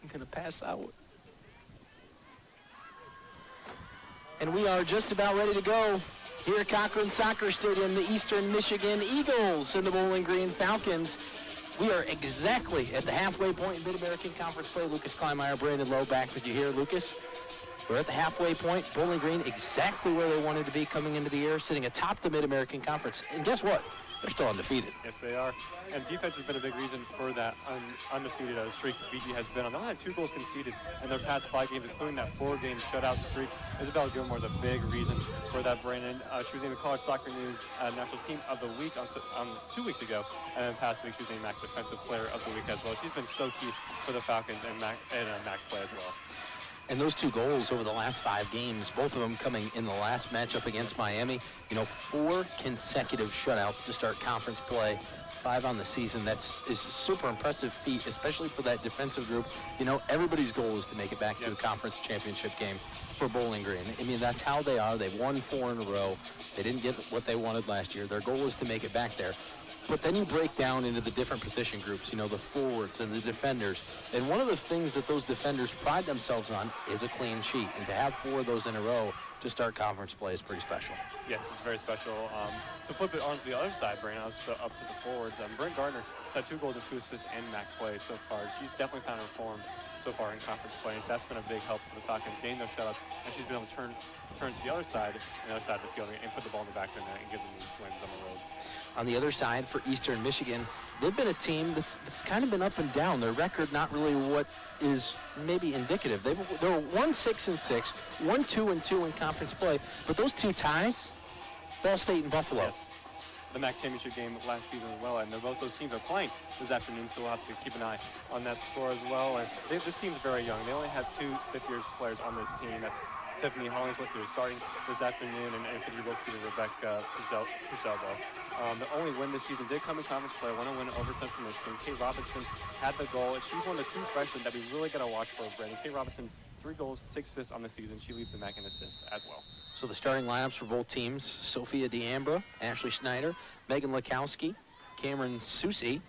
I'm going to pass out. And we are just about ready to go here at Cochrane Soccer Stadium. The Eastern Michigan Eagles and the Bowling Green Falcons. We are exactly at the halfway point in Mid-American Conference play. Lucas Kleinmeyer, Brandon Lowe back with you here. Lucas, we're at the halfway point. Bowling Green exactly where they wanted to be coming into the year, sitting atop the Mid-American Conference. And guess what? They're still undefeated. Yes, they are. And defense has been a big reason for that undefeated streak that BG has been on. They only had 2 goals conceded in their past 5 games, including that 4-game shutout streak. Isabella Gilmore is a big reason for that, Brandon. She was named the College Soccer News National Team of the Week on 2 weeks ago. And then past week, she was named MAC Defensive Player of the Week as well. She's been so key for the Falcons and MAC play as well. And those 2 goals over the last 5 games, both of them coming in the last matchup against Miami. You know, 4 consecutive shutouts to start conference play, 5 on the season. That's a super impressive feat, especially for that defensive group. You know, everybody's goal is to make it back to a conference championship game for Bowling Green. I mean, that's how they are. They've won 4 in a row. They didn't get what they wanted last year. Their goal is to make it back there. But then you break down into the different position groups, you know, the forwards and the defenders. And one of the things that those defenders pride themselves on is a clean sheet. And to have 4 of those in a row to start conference play is pretty special. Yes, it's very special. To flip it onto the other side, Brandon, up to the forwards, Brent Gardner has had 2 goals and 2 assists in MAC play so far. She's definitely found her form so far in conference play. That's been a big help for the Falcons, gain those shutouts, and she's been able to turn to the other side of the field and put the ball in the back of the net and give them these wins on the road. On the other side, for Eastern Michigan, they've been a team that's kind of been up and down. Their record not really what is maybe indicative. They were 1-6-6, 1-2-2 in conference play, but those 2 ties, Ball State and Buffalo. Yes. The MAC championship game last season as well, and both those teams are playing this afternoon, so we'll have to keep an eye on that score as well. And this team's very young. They only have 2 fifth-year players on this team. That's Tiffany Hollingsworth, who is starting this afternoon, and fifth-year goalkeeper Rebecca Purcell. The only win this season did come in conference play, 1-0 win over Central Michigan. Kate Robinson had the goal. She's one of the 2 freshmen that we really got to watch for, Brandon. Kate Robinson, 3 goals, 6 assists on the season. She leads the MAC in assists as well. So the starting lineups for both teams: Sophia D'Ambra, Ashley Schneider, Megan Lakowski, Cameron Susi,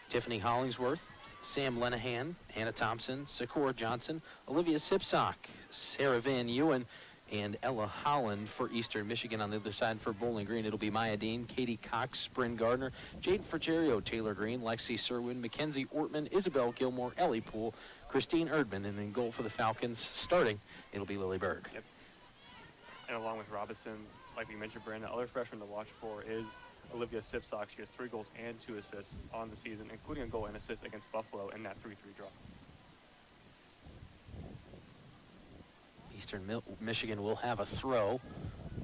Tiffany Hollingsworth, Sam Lenahan, Hannah Thompson, Sakura Johnson, Olivia Sipsock, Sarah Van Ewan, and Ella Holland for Eastern Michigan. On the other side for Bowling Green, it'll be Maya Dean, Katie Cox, Bryn Gardner, Jade Frigerio, Taylor Green, Lexi Serwin, Mackenzie Ortman, Isabel Gilmore, Ellie Poole, Christine Erdman, and in goal for the Falcons, starting, it'll be Lily Berg. Yep. And along with Robinson, like we mentioned, Brandon, other freshman to watch for is Olivia Sipsock. She has 3 goals and 2 assists on the season, including a goal and assist against Buffalo in that 3-3 draw. Eastern Michigan will have a throw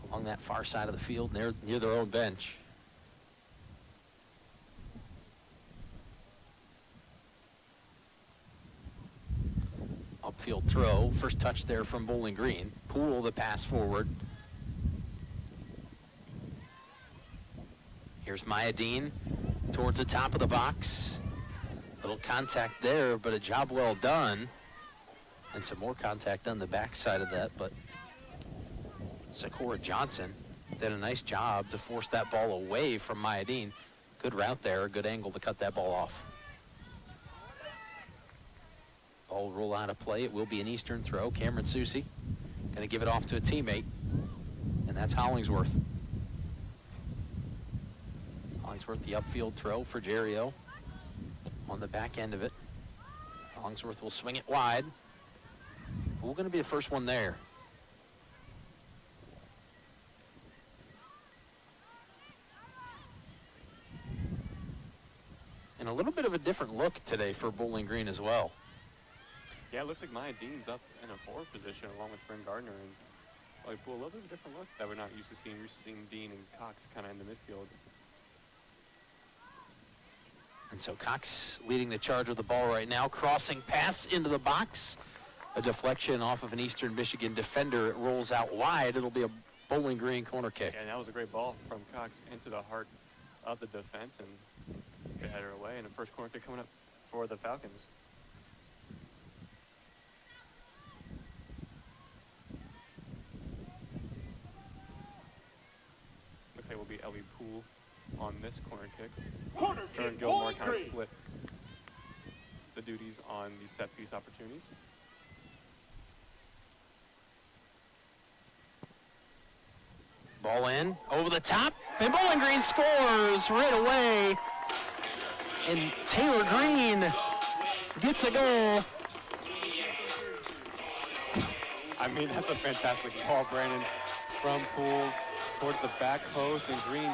along that far side of the field near their own bench. Upfield throw, first touch there from Bowling Green. Poole the pass forward. Here's Maya Dean towards the top of the box. Little contact there, but a job well done. And some more contact on the backside of that, but Sakura Johnson did a nice job to force that ball away from Maya Dean. Good route there, good angle to cut that ball off. Ball will roll out of play. It will be an Eastern throw. Cameron Susi going to give it off to a teammate, and that's Hollingsworth. Hollingsworth, the upfield throw for Jerrio on the back end of it. Hollingsworth will swing it wide. We're going to be the first one there. And a little bit of a different look today for Bowling Green as well. Yeah, it looks like Maya Dean's up in a forward position along with Bryn Gardner, and like a little bit of a different look that we're not used to seeing. We're used to seeing Dean and Cox kind of in the midfield. And so Cox leading the charge with the ball right now, crossing pass into the box. A deflection off of an Eastern Michigan defender. It rolls out wide. It'll be a Bowling Green corner kick. Yeah, and that was a great ball from Cox into the heart of the defense, and they had her away. And the first corner kick coming up for the will be Ellie Poole on this corner kick. Her and Gilmore kind of split the duties on the set piece opportunities. Ball in, over the top, and Bowling Green scores right away. And Taylor Green gets a goal. I mean, that's a fantastic ball, Brandon, from Poole towards the back post, and Green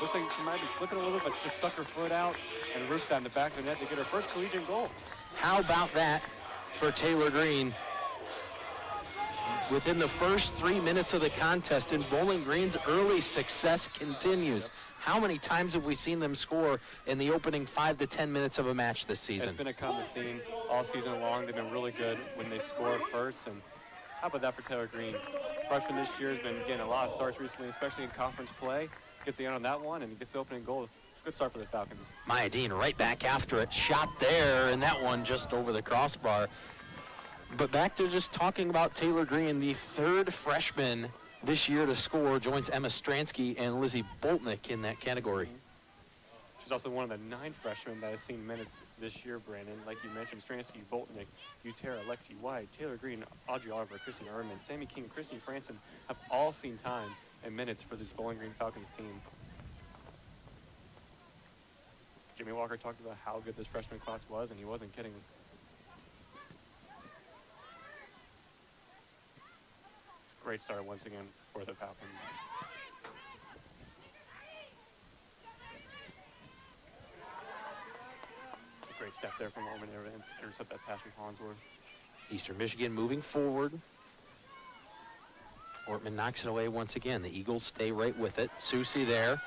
looks like she might be slipping a little, but she just stuck her foot out and roofed that in the back of the net to get her first collegiate goal. How about that for Taylor Green? Within the first 3 minutes of the contest, and Bowling Green's early success continues. How many times have we seen them score in the opening 5 to 10 minutes of a match this season? It's been a common theme all season long. They've been really good when they score first, and how about that for Taylor Green? Freshman this year has been getting a lot of starts recently, especially in conference play. Gets the end on that one and gets the opening goal. Good start for the Falcons. Maya Dean right back after it. Shot there, and that one just over the crossbar. But back to just talking about Taylor Green, the third freshman this year to score, joins Emma Stransky and Lizzie Boltnick in that category. She's also one of the 9 freshmen that has seen minutes this year, Brandon. Like you mentioned, Stransky, Boltnick, Utera, Lexi White, Taylor Green, Audrey Oliver, Christine Erdman, Sammy King, Christine Franson have all seen time and minutes for this Bowling Green Falcons team. Jimmy Walker talked about how good this freshman class was, and he wasn't kidding. Great start once again for the Falcons. Great step there from Orman to intercept that pass from Hollingsworth. Eastern Michigan moving forward. Ortman knocks it away once again. The Eagles stay right with it. Susie there,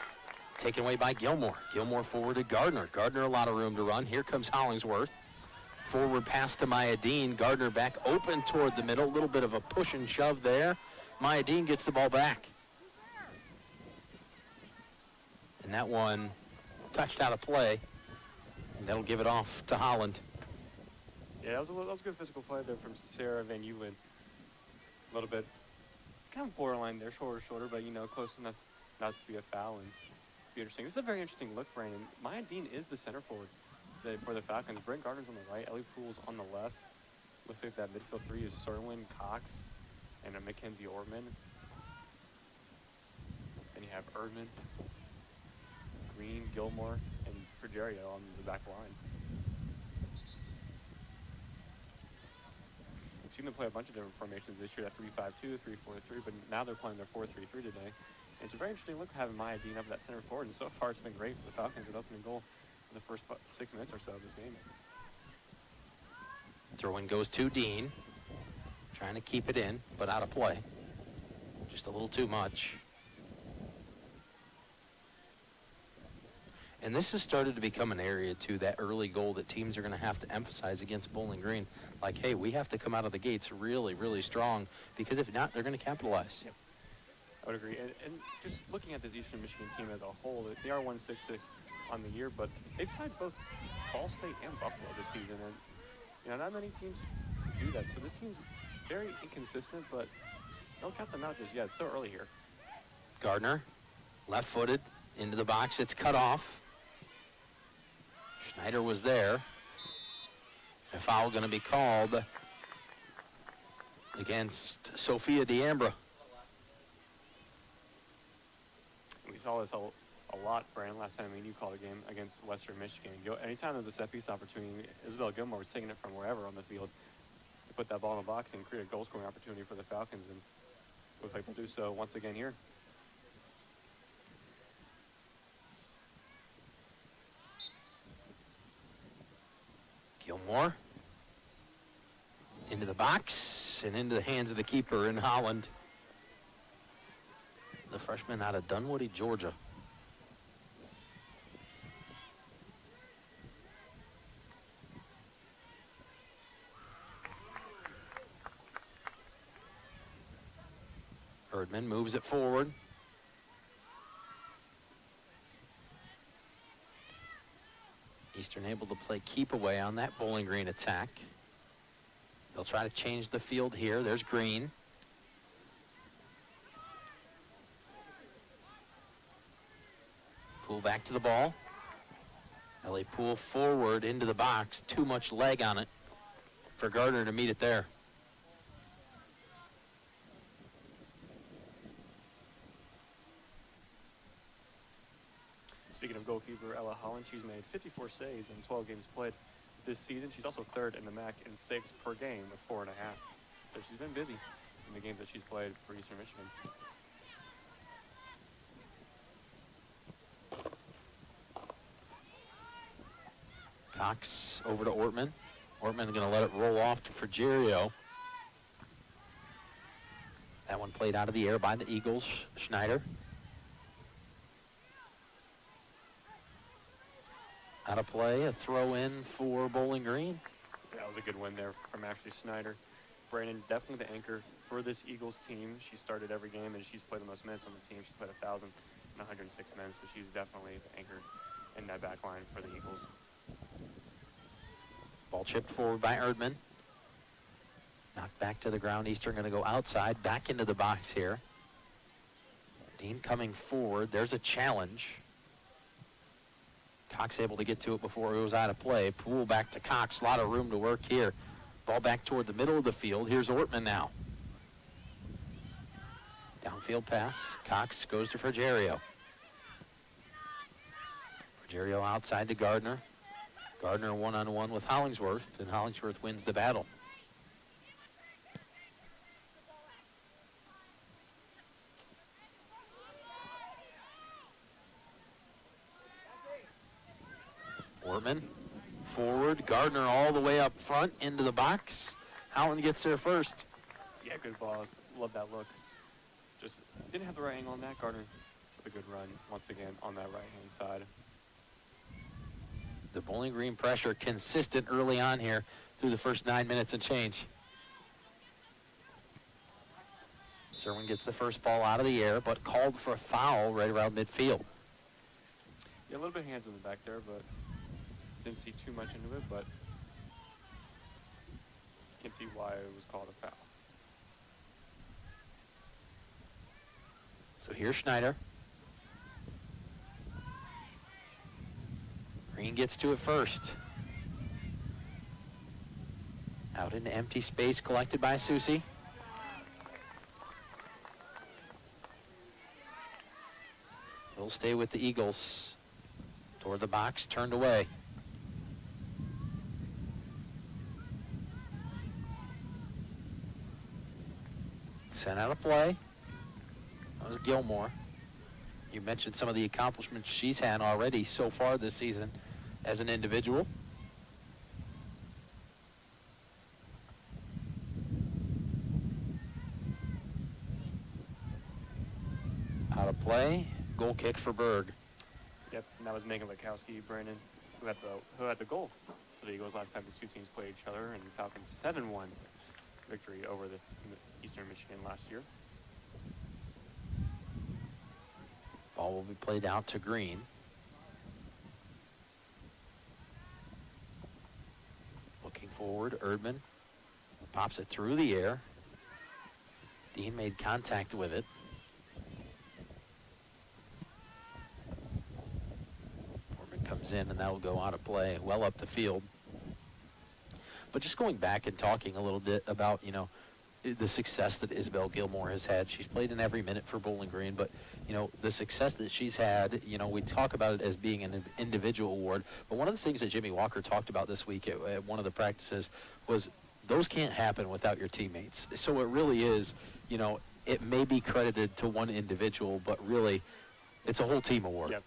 taken away by Gilmore. Gilmore forward to Gardner. Gardner a lot of room to run. Here comes Hollingsworth. Forward pass to Maya Dean. Gardner back open toward the middle. A little bit of a push and shove there. Maya Dean gets the ball back. And that one touched out of play. And that'll give it off to Holland. Yeah, that was good physical play there from Sarah Van Ulen. A little bit kind of borderline there, shoulder, but, you know, close enough not to be a foul and be interesting. This is a very interesting look, Brandon. Maya Dean is the center forward today for the Falcons. Brent Gardner's on the right, Ellie Poole's on the left. Looks like that midfield 3 is Serwin, Cox, and a Mackenzie Ortman. Then you have Erdman, Green, Gilmore, and Frigerio on the back line. We've seen them play a bunch of different formations this year, that 3-5-2, 3-4-3, but now they're playing their 4-3-3 today. And it's a very interesting look having Maya Dean up at that center forward, and so far it's been great for the Falcons with opening goal in the first 6 minutes or so of this game. Throw-in goes to Dean. Trying to keep it in, but out of play. Just a little too much. And this has started to become an area, too, that early goal that teams are going to have to emphasize against Bowling Green. Like, hey, we have to come out of the gates really, really strong, because if not, they're going to capitalize. Yep. I would agree. And just looking at this Eastern Michigan team as a whole, they are 1-6-6 on the year, but they've tied both Ball State and Buffalo this season. And, you know, not many teams do that. So this team's very inconsistent, but don't count them out just yet. It's still early here. Gardner, left-footed, into the box. It's cut off. Schneider was there. A foul going to be called against Sophia D'Ambra. We saw this a lot, Brandon, last time you called a game against Western Michigan. Anytime there was a set-piece opportunity, Isabel Gilmore was taking it from wherever on the field to put that ball in the box and create a goal-scoring opportunity for the Falcons, and it looks like they'll do so once again here. Gilmore into the box and into the hands of the keeper in Holland. The freshman out of Dunwoody, Georgia. Erdman moves it forward. Eastern able to play keep away on that Bowling Green attack. They'll try to change the field here. There's Green. Poole back to the ball. Ellie Poole forward into the box. Too much leg on it for Gardner to meet it there. Speaking of goalkeeper Ella Holland, she's made 54 saves in 12 games played this season. She's also third in the MAC in saves per game with 4.5. So she's been busy in the games that she's played for Eastern Michigan. Cox over to Ortman. Ortman going to let it roll off to Frigerio. That one played out of the air by the Eagles. Schneider. Out of play, a throw in for Bowling Green. That was a good win there from Ashley Schneider. Brandon, definitely the anchor for this Eagles team. She started every game and she's played the most minutes on the team. She's played 1,106 minutes, so she's definitely the anchor in that back line for the Eagles. Ball chipped forward by Erdman. Knocked back to the ground. Eastern going to go outside, back into the box here. Dean coming forward. There's a challenge. Cox able to get to it before it was out of play. Poole back to Cox. A lot of room to work here. Ball back toward the middle of the field. Here's Ortman now. Downfield pass. Cox goes to Frigerio. Frigerio outside to Gardner. Gardner one-on-one with Hollingsworth, and Hollingsworth wins the battle. Ortman forward, Gardner all the way up front into the box. Howland gets there first. Yeah, good balls. Love that look. Just didn't have the right angle on that. Gardner with a good run once again on that right-hand side. The Bowling Green pressure consistent early on here through the first 9 minutes and change. Serwin gets the first ball out of the air, but called for a foul right around midfield. Yeah, a little bit hands in the back there, but didn't see too much into it, but you can see why it was called a foul. So here's Schneider. Green gets to it first. Out into empty space collected by Susie. He'll stay with the Eagles. Toward the box, turned away. Sent out of play. That was Gilmore. You mentioned some of the accomplishments she's had already so far this season as an individual. Out of play, goal kick for Berg. Yep, and that was Megan Lekowski, Brandon, who had the goal for the Eagles last time these two teams played each other, and Falcons 7-1 victory over the Eastern Michigan last year. Ball will be played out to Green. Looking forward, Erdman pops it through the air. Dean made contact with it. Orman comes in, and that will go out of play, well up the field. But just going back and talking a little bit about, you know, the success that Isabel Gilmore has had. She's played in every minute for Bowling Green, but, you know, the success that she's had, you know, we talk about it as being an individual award, but one of the things that Jimmy Walker talked about this week at one of the practices was those can't happen without your teammates. So it really is, you know, it may be credited to one individual, but really it's a whole team award. Yep,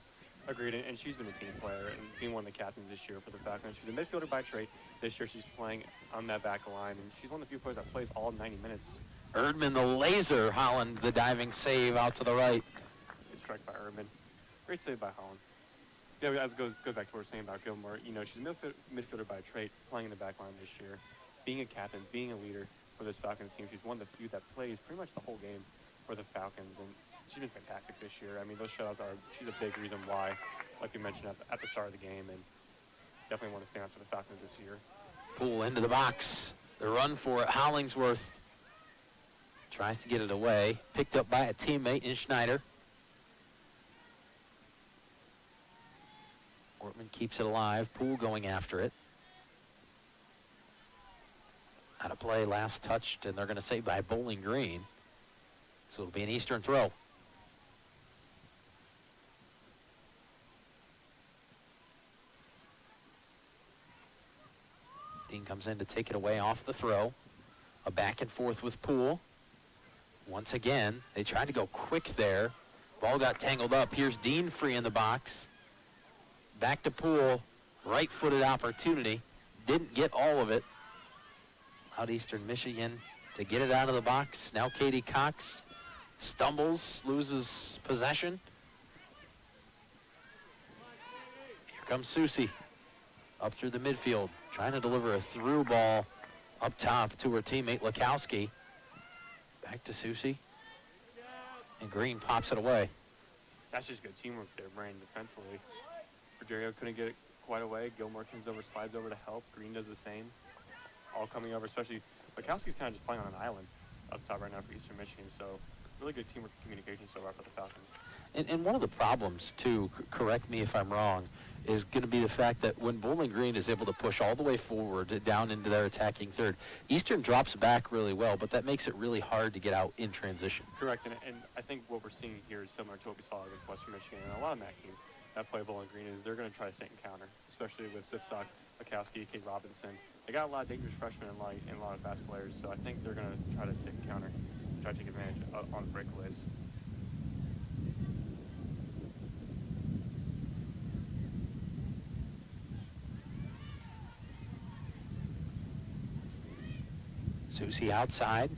agreed, and she's been a team player and being one of the captains this year for the Falcons. She's a midfielder by trade. This year she's playing on that back line, and she's one of the few players that plays all 90 minutes. Erdman, the laser. Holland, the diving save out to the right. Good strike by Erdman. Great save by Holland. Yeah, as go back to what we were saying about Gilmore, you know, she's a midfielder by trade, playing in the back line this year. Being a captain, being a leader for this Falcons team. She's one of the few that plays pretty much the whole game for the Falcons, and she's been fantastic this year. I mean, those shutouts she's a big reason why, like we mentioned at the start of the game, and definitely want to stand up for the Falcons this year. Poole into the box. The run for it. Hollingsworth tries to get it away. Picked up by a teammate in Schneider. keeps it alive. Poole going after it. Out of play, last touched, and they're going to say by Bowling Green. So it'll be an Eastern throw. Dean comes in to take it away off the throw. A back and forth with Poole. Once again, they tried to go quick there. Ball got tangled up. Here's Dean free in the box. Back to Poole. Right-footed opportunity. Didn't get all of it. Allowed Eastern Michigan to get it out of the box. Now Katie Cox stumbles, loses possession. Here comes Susie up through the midfield, trying to deliver a through ball up top to her teammate Lakowski. Back to Susie. And Green pops it away. That's just good teamwork there, Brain, defensively. Rogerio couldn't get it quite away. Gilmore comes over, slides over to help. Green does the same. All coming over, especially Lakowski's kind of just playing on an island up top right now for Eastern Michigan. So really good teamwork communication so far for the Falcons. And one of the problems, too, correct me if I'm wrong, is going to be the fact that when Bowling Green is able to push all the way forward down into their attacking third, Eastern drops back really well, but that makes it really hard to get out in transition. Correct, and I think what we're seeing here is similar to what we saw against Western Michigan and a lot of MAC teams that play Bowling Green is they're going to try to sit and counter, especially with Sipsock, Lakowski, Kate Robinson. They got a lot of dangerous freshmen and a lot of fast players, so I think they're going to try to sit and counter, try to take advantage on the breakaways. Susie outside.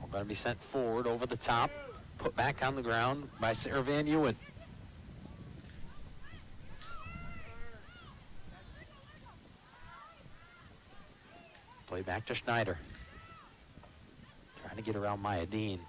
We're going to be sent forward over the top. Put back on the ground by Sarah Van Ewen. Play back to Schneider. Trying to get around Maya Dean.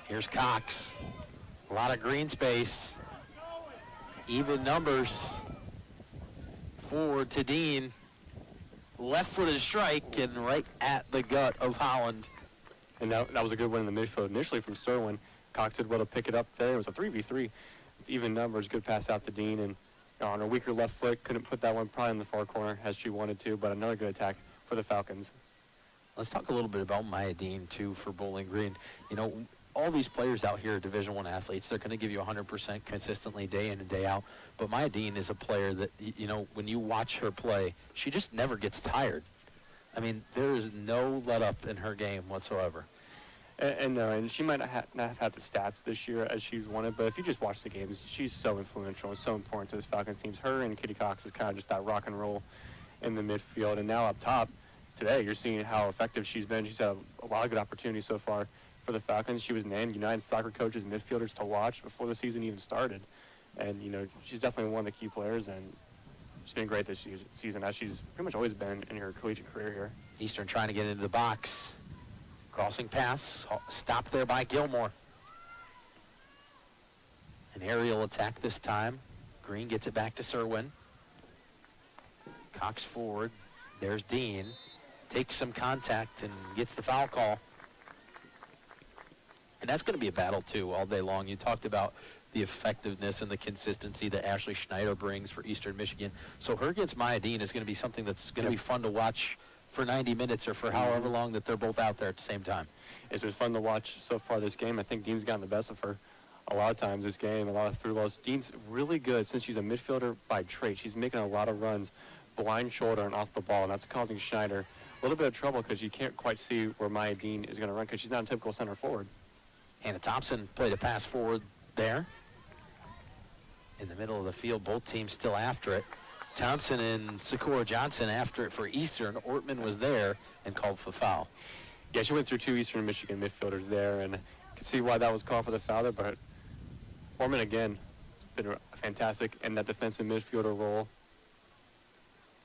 Here's Cox. A lot of green space. Even numbers. Forward to Dean. Left-footed strike and right at the gut of Holland. And that was a good one in the midfield initially from Serwin. Cox did well to pick it up there. It was a 3v3 with even numbers. Good pass out to Dean. And on her weaker left foot, couldn't put that one probably in the far corner as she wanted to, but another good attack for the Falcons. Let's talk a little bit about Maya Dean, too, for Bowling Green. You know, all these players out here are Division I athletes. They're going to give you 100% consistently day in and day out. But Maya Dean is a player that, you know, when you watch her play, she just never gets tired. I mean, there is no let-up in her game whatsoever. And she might not have had the stats this year as she's wanted, but if you just watch the games, she's so influential and so important to this Falcons team. Her and Kitty Cox is kind of just that rock and roll in the midfield. And now up top, today, you're seeing how effective she's been. She's had a lot of good opportunities so far for the Falcons. She was named United Soccer Coaches midfielders to watch before the season even started. And, you know, she's definitely one of the key players, and she's been great this season, as she's pretty much always been in her collegiate career here. Eastern trying to get into the box. Crossing pass, stopped there by Gilmore. An aerial attack this time. Green gets it back to Serwin. Cox forward. There's Dean. Takes some contact and gets the foul call. And that's going to be a battle, too, all day long. You talked about the effectiveness and the consistency that Ashley Schneider brings for Eastern Michigan. So her against Maya Dean is going to be something that's going to be fun to watch for 90 minutes or for however long that they're both out there at the same time. It's been fun to watch so far this game. I think Dean's gotten the best of her a lot of times this game, a lot of through balls. Dean's really good since she's a midfielder by trade. She's making a lot of runs, blind shoulder and off the ball, and that's causing Schneider a little bit of trouble because you can't quite see where Maya Dean is going to run because she's not a typical center forward. Hannah Thompson played a pass forward there. In the middle of the field, both teams still after it. Thompson and Sakura Johnson after it for Eastern. Ortman was there and called for foul. Yeah, she went through two Eastern Michigan midfielders there, and you can see why that was called for the foul there, but Ortman, again, has been fantastic in that defensive midfielder role.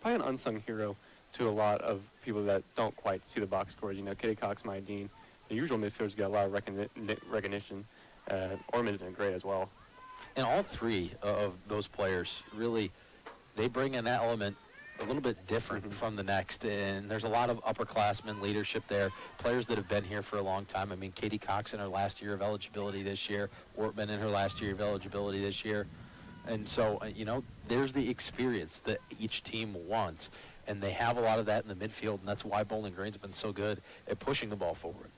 Probably an unsung hero to a lot of people that don't quite see the box score. You know, Katie Cox, Maya Dean, the usual midfielders get a lot of recognition, Orman's been great as well. And all three of those players really, they bring an element a little bit different from the next, and there's a lot of upperclassmen leadership there, players that have been here for a long time. I mean, Katie Cox in her last year of eligibility this year, Ortman in her last year of eligibility this year. And so, you know, there's the experience that each team wants, and they have a lot of that in the midfield, and that's why Bowling Green's been so good at pushing the ball forward.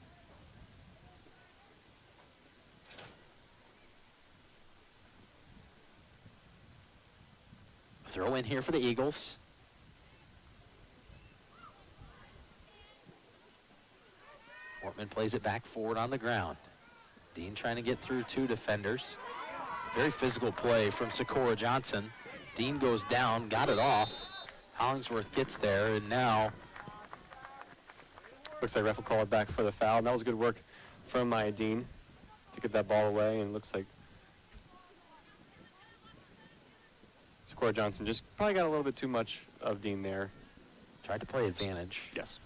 Throw in here for the Eagles. Ortman plays it back forward on the ground. Dean trying to get through two defenders. Very physical play from Socorro Johnson. Dean goes down, got it off. Hollingsworth gets there, and now looks like ref will call it back for the foul. And that was good work from Maya Dean to get that ball away, and it looks like Socorro Johnson just probably got a little bit too much of Dean there. Tried to play advantage. Yes.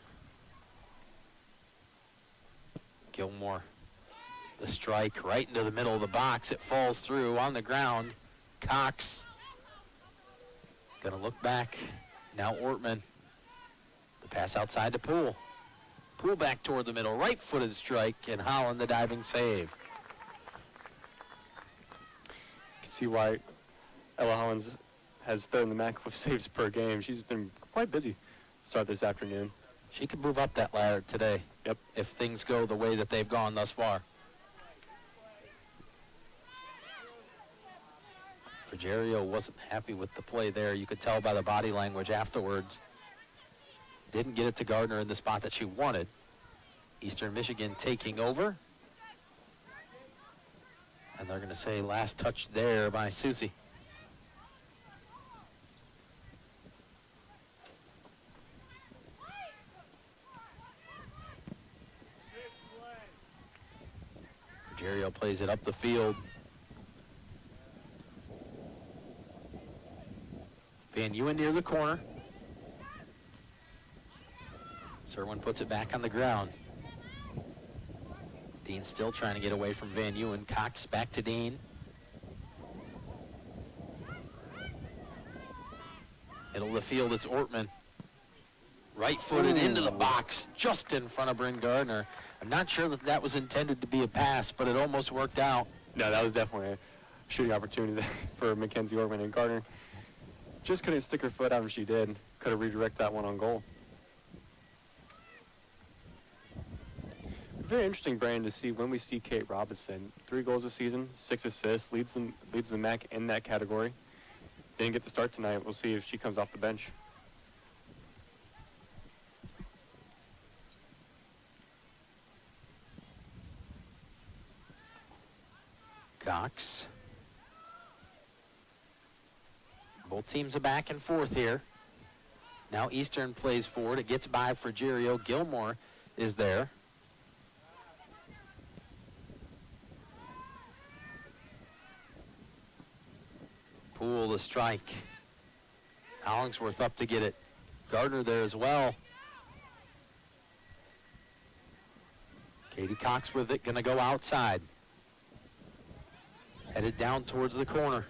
Gilmore, the strike right into the middle of the box. It falls through on the ground. Cox gonna look back. Now Ortman. The pass outside to Poole. Poole back toward the middle. Right-footed strike, and Holland the diving save. You can see why Ella Hollins has third in the MAC with saves per game. She's been quite busy to start this afternoon. She could move up that ladder today. Yep. If things go the way that they've gone thus far. Frigerio wasn't happy with the play there. You could tell by the body language afterwards. Didn't get it to Gardner in the spot that she wanted. Eastern Michigan taking over. And they're going to say last touch there by Susie. Frigerio plays it up the field. Van Ewen near the corner. Serwin puts it back on the ground. Dean still trying to get away from Van Ewen. Cox back to Dean. Middle of the field, it's Ortman. Right-footed into the box, just in front of Bryn Gardner. I'm not sure that that was intended to be a pass, but it almost worked out. No, that was definitely a shooting opportunity for Mackenzie Ortman, and Gardner just couldn't stick her foot out, and she did. Could have redirected that one on goal. Very interesting, Brandon, to see when we see Kate Robinson. 3 goals this season, 6 assists, leads the MAC in that category. Didn't get the start tonight. We'll see if she comes off the bench. Cox. Both teams are back and forth here. Now Eastern plays forward. It gets by Frigerio. Gilmore is there. Poole the strike. Hollingsworth up to get it. Gardner there as well. Katie Cox with it, gonna go outside. Headed down towards the corner.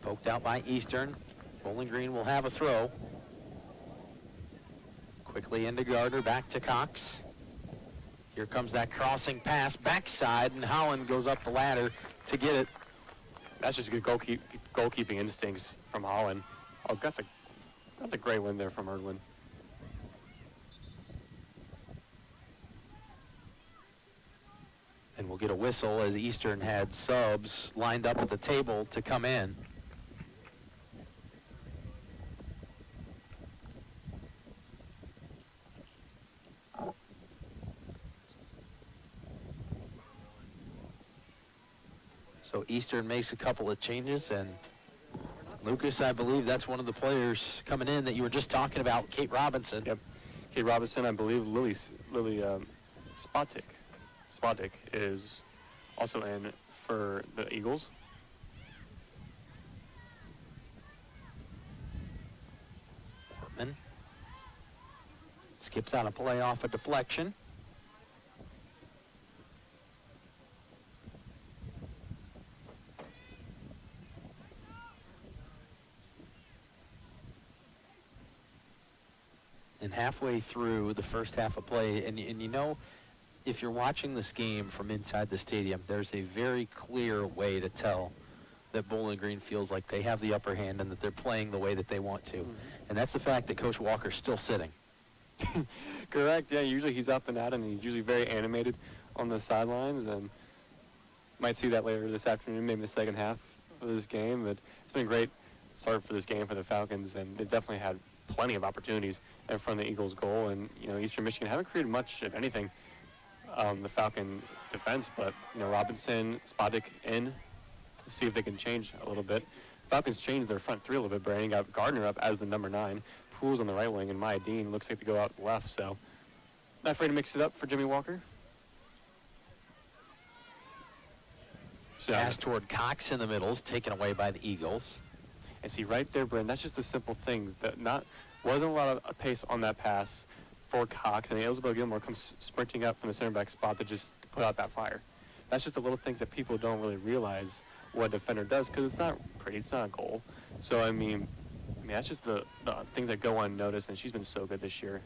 Poked out by Eastern. Bowling Green will have a throw. Quickly into Gardner, back to Cox. Here comes that crossing pass, backside, and Holland goes up the ladder to get it. That's just good goalkeeping instincts from Holland. Oh, that's a great win there from Erdwin. And we'll get a whistle as Eastern had subs lined up at the table to come in. So Eastern makes a couple of changes, and Lucas, I believe that's one of the players coming in that you were just talking about, Kate Robinson. Yep. Kate Robinson, I believe Lily Spotic is also in for the Eagles. Ortman skips out a play off a deflection. And halfway through the first half of play, and you know, if you're watching this game from inside the stadium, there's a very clear way to tell that Bowling Green feels like they have the upper hand and that they're playing the way that they want to. And that's the fact that Coach Walker's still sitting. Correct, yeah, usually he's up and at him, and he's usually very animated on the sidelines, and might see that later this afternoon, maybe the second half of this game. But it's been a great start for this game for the Falcons, and they definitely had plenty of opportunities in front of the Eagles' goal. And, you know, Eastern Michigan haven't created much, if anything, the Falcon defense, but, you know, Robinson, Spodek in, see if they can change a little bit. Falcons changed their front three a little bit. Brandon got Gardner up as the number 9. Pools on the right wing, and Maya Dean looks like to go out left, so not afraid to mix it up for Jimmy Walker. Pass toward Cox in the middle is taken away by the Eagles. And see, right there, Brandon, that's just the simple things. That wasn't a lot of pace on that pass for Cox, and Isabel Gilmore comes sprinting up from the center back spot to just put out that fire. That's just the little things that people don't really realize what a defender does, because it's not pretty, it's not a goal. So, I mean, that's just the things that go unnoticed, and she's been so good this year.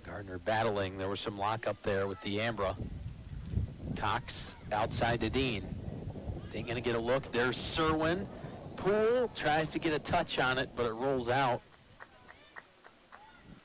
Gardner battling. There was some lockup there with D'Ambra. Cox outside to Dean. Dean going to get a look. There's Serwin. Poole tries to get a touch on it, but it rolls out.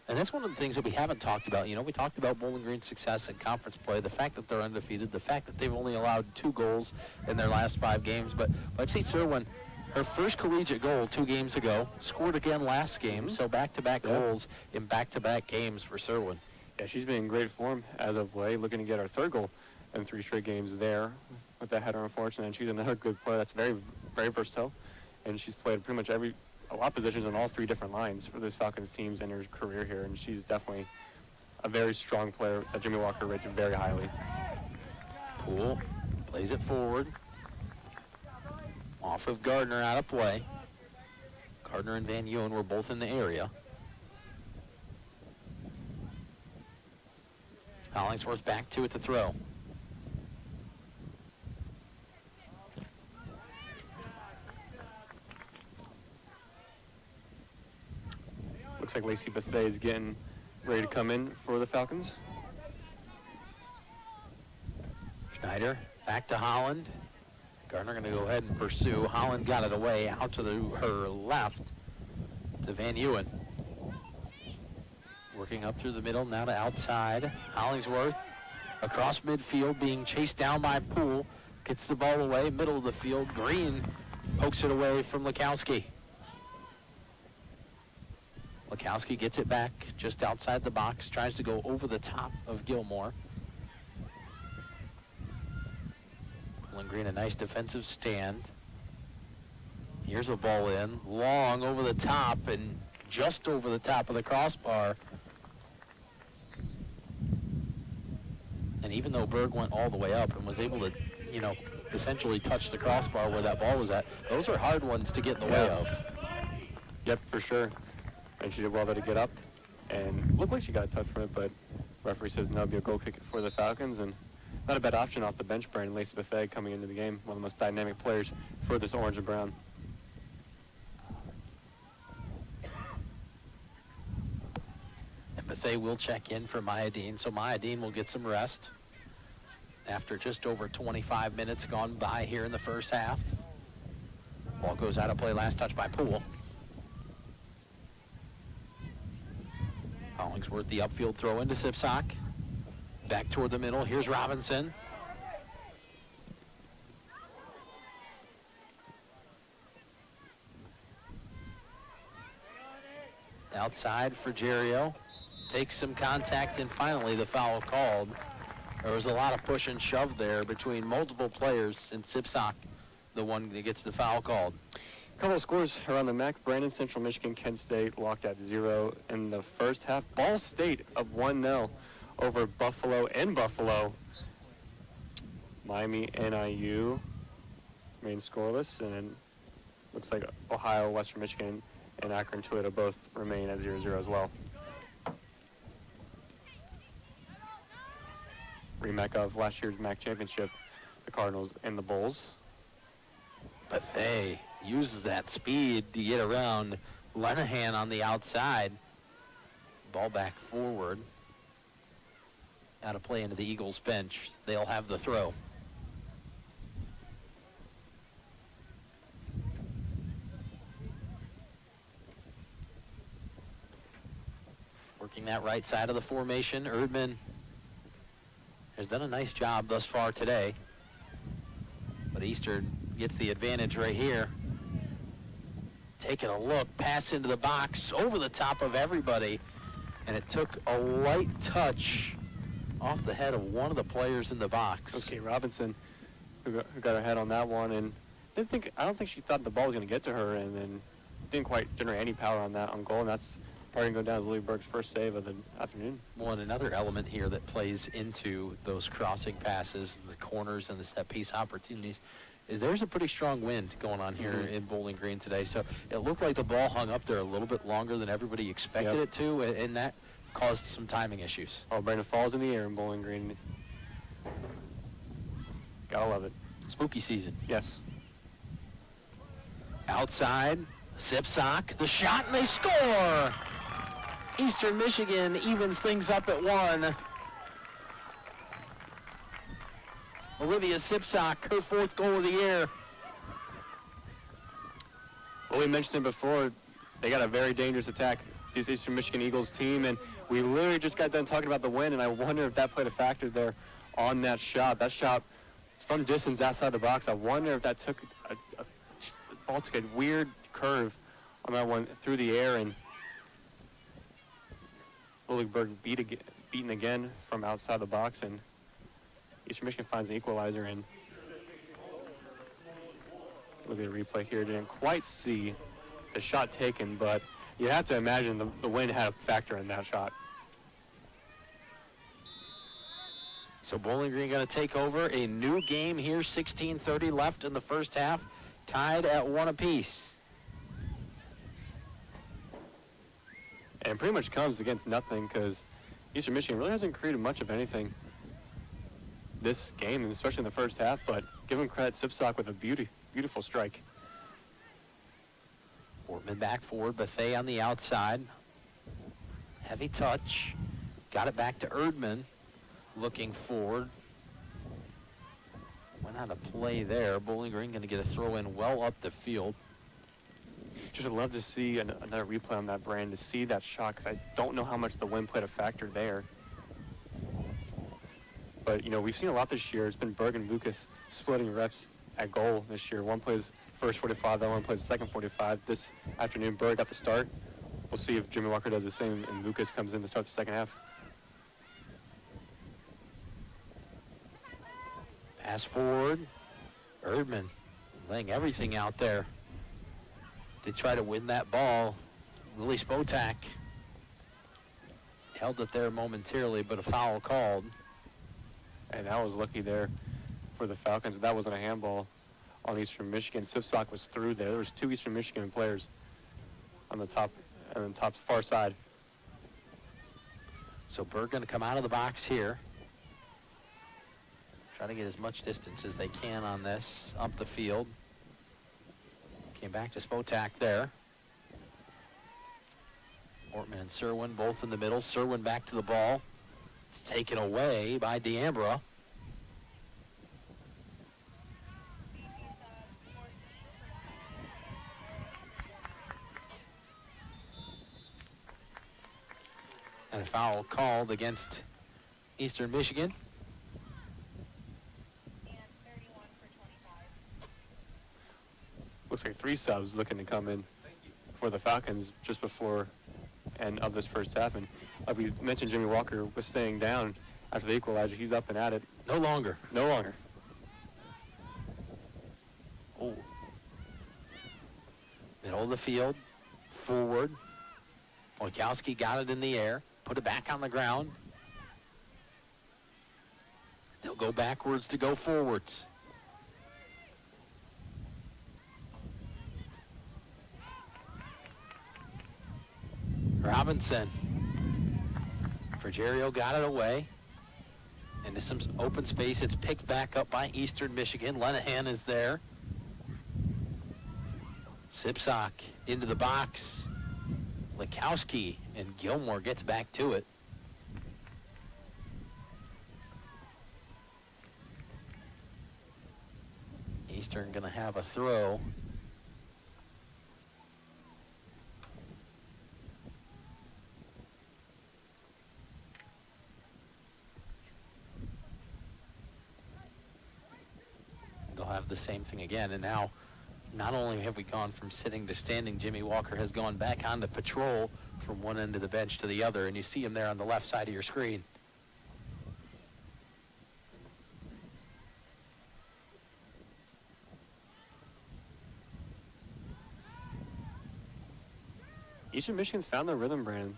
And that's one of the things that we haven't talked about. You know, we talked about Bowling Green's success in conference play, the fact that they're undefeated, the fact that they've only allowed 2 goals in their last 5 games. But Lexi Serwin, her first collegiate goal 2 games ago, scored again last game. So back-to-back goals in back-to-back games for Serwin. Yeah, she's been in great form as of late, looking to get her 3rd goal in 3 straight games there with that header, unfortunately. And she's another good player that's very, very versatile. And she's played pretty much a lot of positions on all 3 different lines for this Falcons teams in her career here. And she's definitely a very strong player that Jimmy Walker rates very highly. Poole plays it forward. Off of Gardner, out of play. Gardner and Van Ewen were both in the area. Hollingsworth back to it to throw. Looks like Lacey Bethay is getting ready to come in for the Falcons. Schneider back to Holland. Gardner going to go ahead and pursue. Holland got it away out to her left to Van Ewen. Working up through the middle, now to outside. Hollingsworth across midfield, being chased down by Poole. Gets the ball away, middle of the field. Green pokes it away from Lukowski. Lukowski gets it back just outside the box, tries to go over the top of Gilmore. Bowling Green, a nice defensive stand. Here's a ball in, long over the top and just over the top of the crossbar. And even though Berg went all the way up and was able to, you know, essentially touch the crossbar where that ball was at, those are hard ones to get in the way of. Yep, for sure. And she did well there to get up. And looked like she got a touch from it, but referee says no, it'll be a goal kick for the Falcons. And not a bad option off the bench, Brandon. Lacey Bethay coming into the game, one of the most dynamic players for this orange and brown. And Bethay will check in for Maya Dean, so Maya Dean will get some rest after just over 25 minutes gone by here in the first half. Ball goes out of play, last touch by Poole. Hollingsworth, the upfield throw into Sipsock. Back toward the middle, here's Robinson. Outside for Gerio. Takes some contact, and finally the foul called. There was a lot of push and shove there between multiple players, and Sipsock, the one that gets the foul called. Couple of scores around the MAC. Brandon, Central Michigan, Kent State locked at 0 in the first half. Ball State up 1-0 over Buffalo in Buffalo. Miami, NIU remain scoreless, and looks like Ohio, Western Michigan, and Akron, Toledo both remain at 0-0 as well. Rematch of last year's MAC championship, the Cardinals and the Bulls. Bethay uses that speed to get around Lenahan on the outside. Ball back forward. Out of play into the Eagles bench. They'll have the throw. Working that right side of the formation. Erdman has done a nice job thus far today. But Eastern gets the advantage right here. Taking a look, pass into the box, over the top of everybody. And it took a light touch off the head of one of the players in the box. Okay, Robinson, who got her head on that one. And I don't think she thought the ball was going to get to her, and then didn't quite generate any power on that on goal. And that's probably going to go down as Lily Berg's first save of the afternoon. Well, and another element here that plays into those crossing passes, the corners, and the set piece opportunities is there's a pretty strong wind going on here in Bowling Green today. So it looked like the ball hung up there a little bit longer than everybody expected it to, and that caused some timing issues. Oh, Brandon falls in the air in Bowling Green. Gotta love it. Spooky season. Yes. Outside, Sipsock, the shot, and they score! Eastern Michigan evens things up at 1. Olivia Sipsock, her 4th goal of the year. Well, we mentioned it before. They got a very dangerous attack, this Eastern Michigan Eagles team, and we literally just got done talking about the wind, and I wonder if that played a factor there on that shot. That shot from distance outside the box, I wonder if that took the ball took a weird curve on that one through the air, and Lilligberg beaten again from outside the box, and Eastern Michigan finds an equalizer. And look at the replay here. Didn't quite see the shot taken, but you have to imagine the wind had a factor in that shot. So Bowling Green going to take over a new game here. 16:30 left in the first half, tied at 1 apiece. And pretty much comes against nothing, because Eastern Michigan really hasn't created much of anything this game, and especially in the first half. But give them credit, Sipsock with a beautiful strike. Portman back forward, Bethay on the outside. Heavy touch. Got it back to Erdman. Looking forward. Went out of play there. Bowling Green going to get a throw in well up the field. Just would love to see another replay on that, Brand, to see that shot, because I don't know how much the wind played a factor there. But, you know, we've seen a lot this year. It's been Berg and Lucas splitting reps at goal this year. One plays first 45, the other one plays the second 45. This afternoon, Berg got the start. We'll see if Jimmy Walker does the same and Lucas comes in to start the second half. Pass forward. Erdman laying everything out there to try to win that ball. Lily Spotak held it there momentarily, but a foul called. And that was lucky there for the Falcons. That wasn't a handball on Eastern Michigan. Sipsock was through there. There was 2 Eastern Michigan players on the top far side. So Berg going to come out of the box here. Try to get as much distance as they can on this up the field. Came back to Spotak there. Ortman and Serwin both in the middle. Serwin back to the ball. It's taken away by D'Ambra. And a foul called against Eastern Michigan. Looks like 3 subs looking to come in for the Falcons just before end of this first half. And like we mentioned, Jimmy Walker was staying down after the equalizer. He's up and at it. No longer. No longer. Oh. Middle of the field, forward. Wojciechowski got it in the air, put it back on the ground. They'll go backwards to go forwards. Robinson. Frigerio got it away. Into some open space. It's picked back up by Eastern Michigan. Lenahan is there. Sipsock into the box. Likowski, and Gilmore gets back to it. Eastern going to have a throw. They'll have the same thing again, and now not only have we gone from sitting to standing, Jimmy Walker has gone back onto patrol from one end of the bench to the other, and you see him there on the left side of your screen. Eastern Michigan's found their rhythm, Brandon,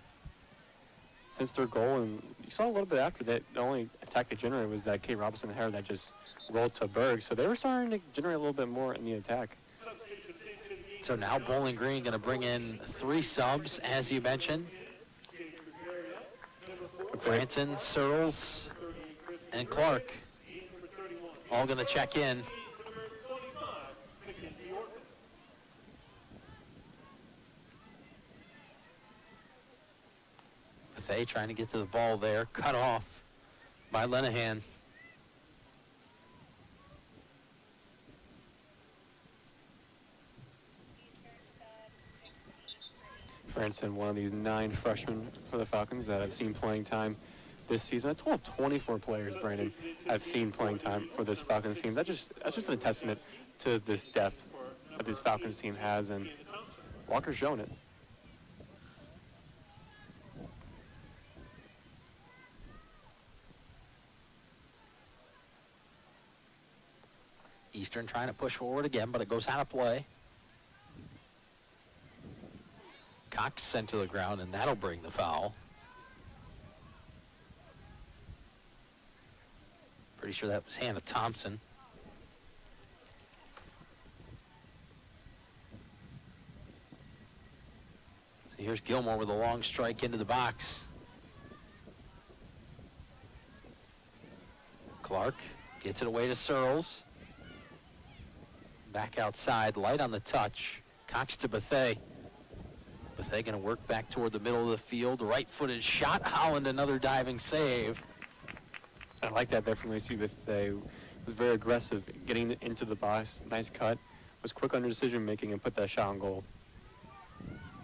since their goal, and you saw a little bit after that. The only attack they generated was that Kate Robinson header that just rolled to Berg, so they were starting to generate a little bit more in the attack. So now Bowling Green going to bring in 3 subs, as you mentioned. Franson, Searles, and Clark all going to check in. Bethea trying to get to the ball there, cut off by Lenahan. Franson, one of these 9 freshmen for the Falcons that have seen playing time this season. A total of 24 players, Brandon, have seen playing time for this Falcons team. That's just a testament to this depth that this Falcons team has, and Walker's shown it. Eastern trying to push forward again, but it goes out of play. Cox sent to the ground, and that'll bring the foul. Pretty sure that was Hannah Thompson. So here's Gilmore with a long strike into the box. Clark gets it away to Searles. Back outside, light on the touch. Cox to Bethea. Bethea going to work back toward the middle of the field. Right-footed shot. Holland, another diving save. I like that there from Lacey Bethea. Was very aggressive getting into the box. Nice cut. Was quick under decision-making and put that shot on goal.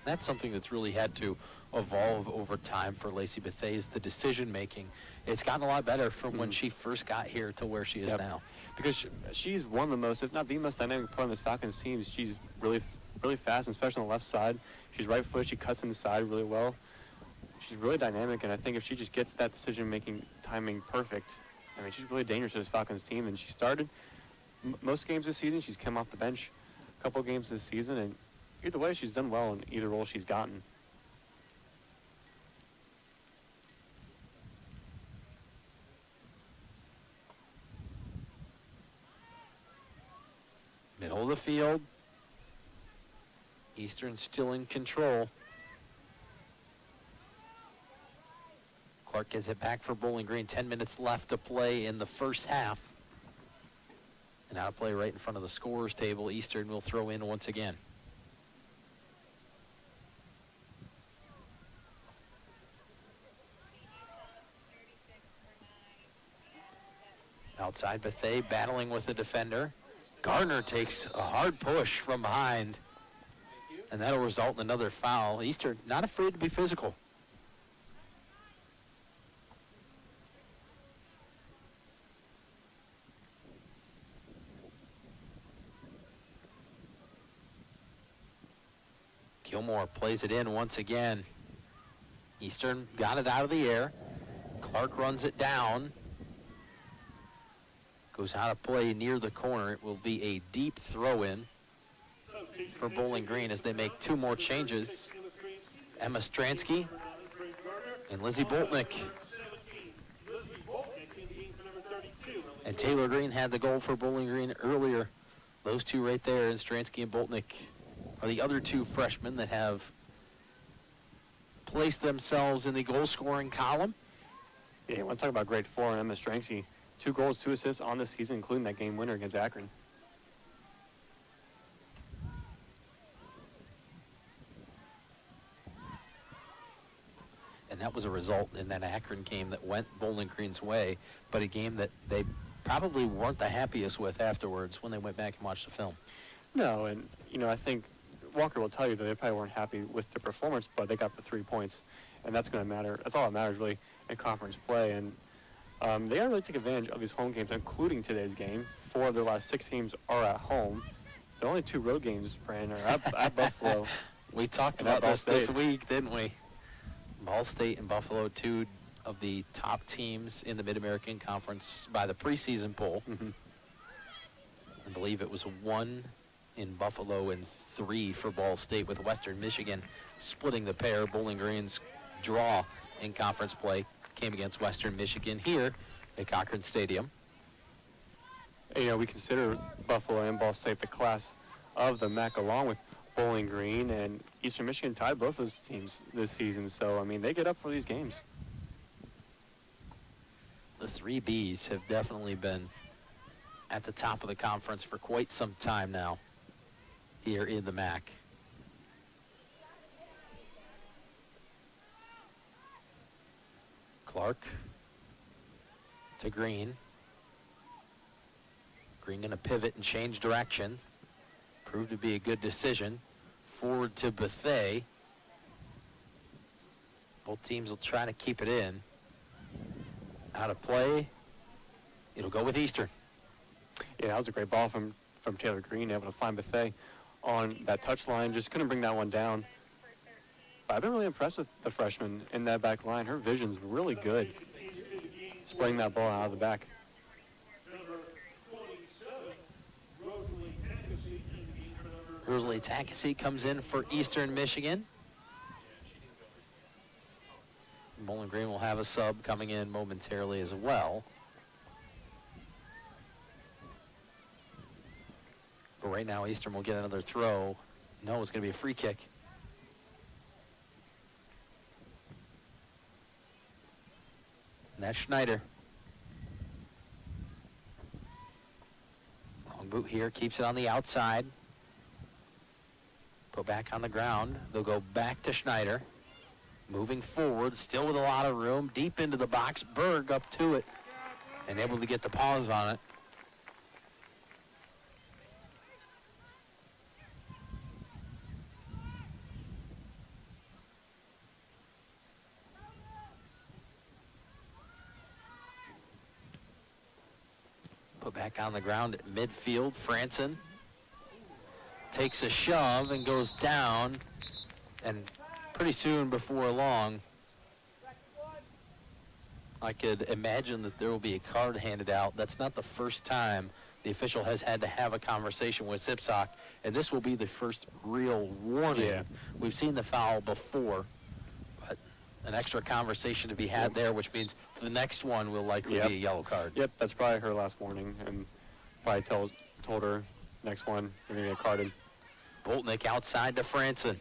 That's something that's really had to evolve over time for Lacey Bethea, is the decision-making. It's gotten a lot better from when she first got here to where she is now. Because she's one of the most, if not the most dynamic player on this Falcons team. She's really fast, and especially on the left side. She's right-footed. She cuts inside really well. She's really dynamic, and I think if she just gets that decision-making timing perfect, I mean, she's really dangerous to this Falcons team. And she started most games this season. She's come off the bench a couple games this season, and either way, she's done well in either role she's gotten. Middle of the field. Eastern still in control. Clark gets it back for Bowling Green. 10 minutes left to play in the first half. And out of play right in front of the scorer's table. Eastern will throw in once again. Outside, Bethea battling with the defender. Gardner takes a hard push from behind, and that'll result in another foul. Eastern not afraid to be physical. Gilmore plays it in once again. Eastern got it out of the air. Clark runs it down. Goes out of play near the corner. It will be a deep throw-in for Bowling Green as they make 2 more changes. Emma Stransky and Lizzie Boltnick. And Taylor Green had the goal for Bowling Green earlier. Those 2 right there, and Stransky and Boltnick, are the other 2 freshmen that have placed themselves in the goal-scoring column. Yeah, I want to talk about grade 4 and Emma Stransky. 2 goals, 2 assists on the season, including that game winner against Akron. And that was a result in that Akron game that went Bowling Green's way, but a game that they probably weren't the happiest with afterwards when they went back and watched the film. No, and, I think Walker will tell you that they probably weren't happy with the performance, but they got the 3 points, and that's going to matter. That's all that matters, really, in conference play. And they gotta really take advantage of these home games, including today's game. 4 of their last 6 games are at home. The only 2 road games, Brandon, are at Buffalo. We talked about this week, didn't we? Ball State and Buffalo, 2 of the top teams in the Mid-American Conference by the preseason poll. Mm-hmm. I believe it was 1 in Buffalo and 3 for Ball State, with Western Michigan splitting the pair. Bowling Green's draw in conference play came against Western Michigan here at Cochrane Stadium. We consider Buffalo and Ball State the class of the MAC, along with Bowling Green, and Eastern Michigan tied both those teams this season. So, they get up for these games. The 3Bs have definitely been at the top of the conference for quite some time now here in the MAC. Clark to Green. Green going to pivot and change direction. Proved to be a good decision. Forward to Bethea. Both teams will try to keep it in. Out of play. It'll go with Eastern. Yeah, that was a great ball from Taylor Green, able to find Bethea on that touchline. Just couldn't bring that one down. But I've been really impressed with the freshman in that back line. Her vision's really good. Spraying that ball out of the back. Rosalie Takasi comes in for Eastern Michigan. Bowling Green will have a sub coming in momentarily as well. But right now, Eastern will get another throw. No, it's going to be a free kick. And that's Schneider. Long boot here, keeps it on the outside. Put back on the ground. They'll go back to Schneider. Moving forward, still with a lot of room, deep into the box. Berg up to it and able to get the paws on it. Put back on the ground at midfield. Franson takes a shove and goes down, and pretty soon before long, I could imagine that there will be a card handed out. That's not the first time the official has had to have a conversation with Sipsock, and this will be the first real warning. Yeah. We've seen the foul before, but an extra conversation to be had there, which means the next one will likely be a yellow card. Yep, that's probably her last warning, and probably told her next one you're going to get carded. Boltnick outside to Franson.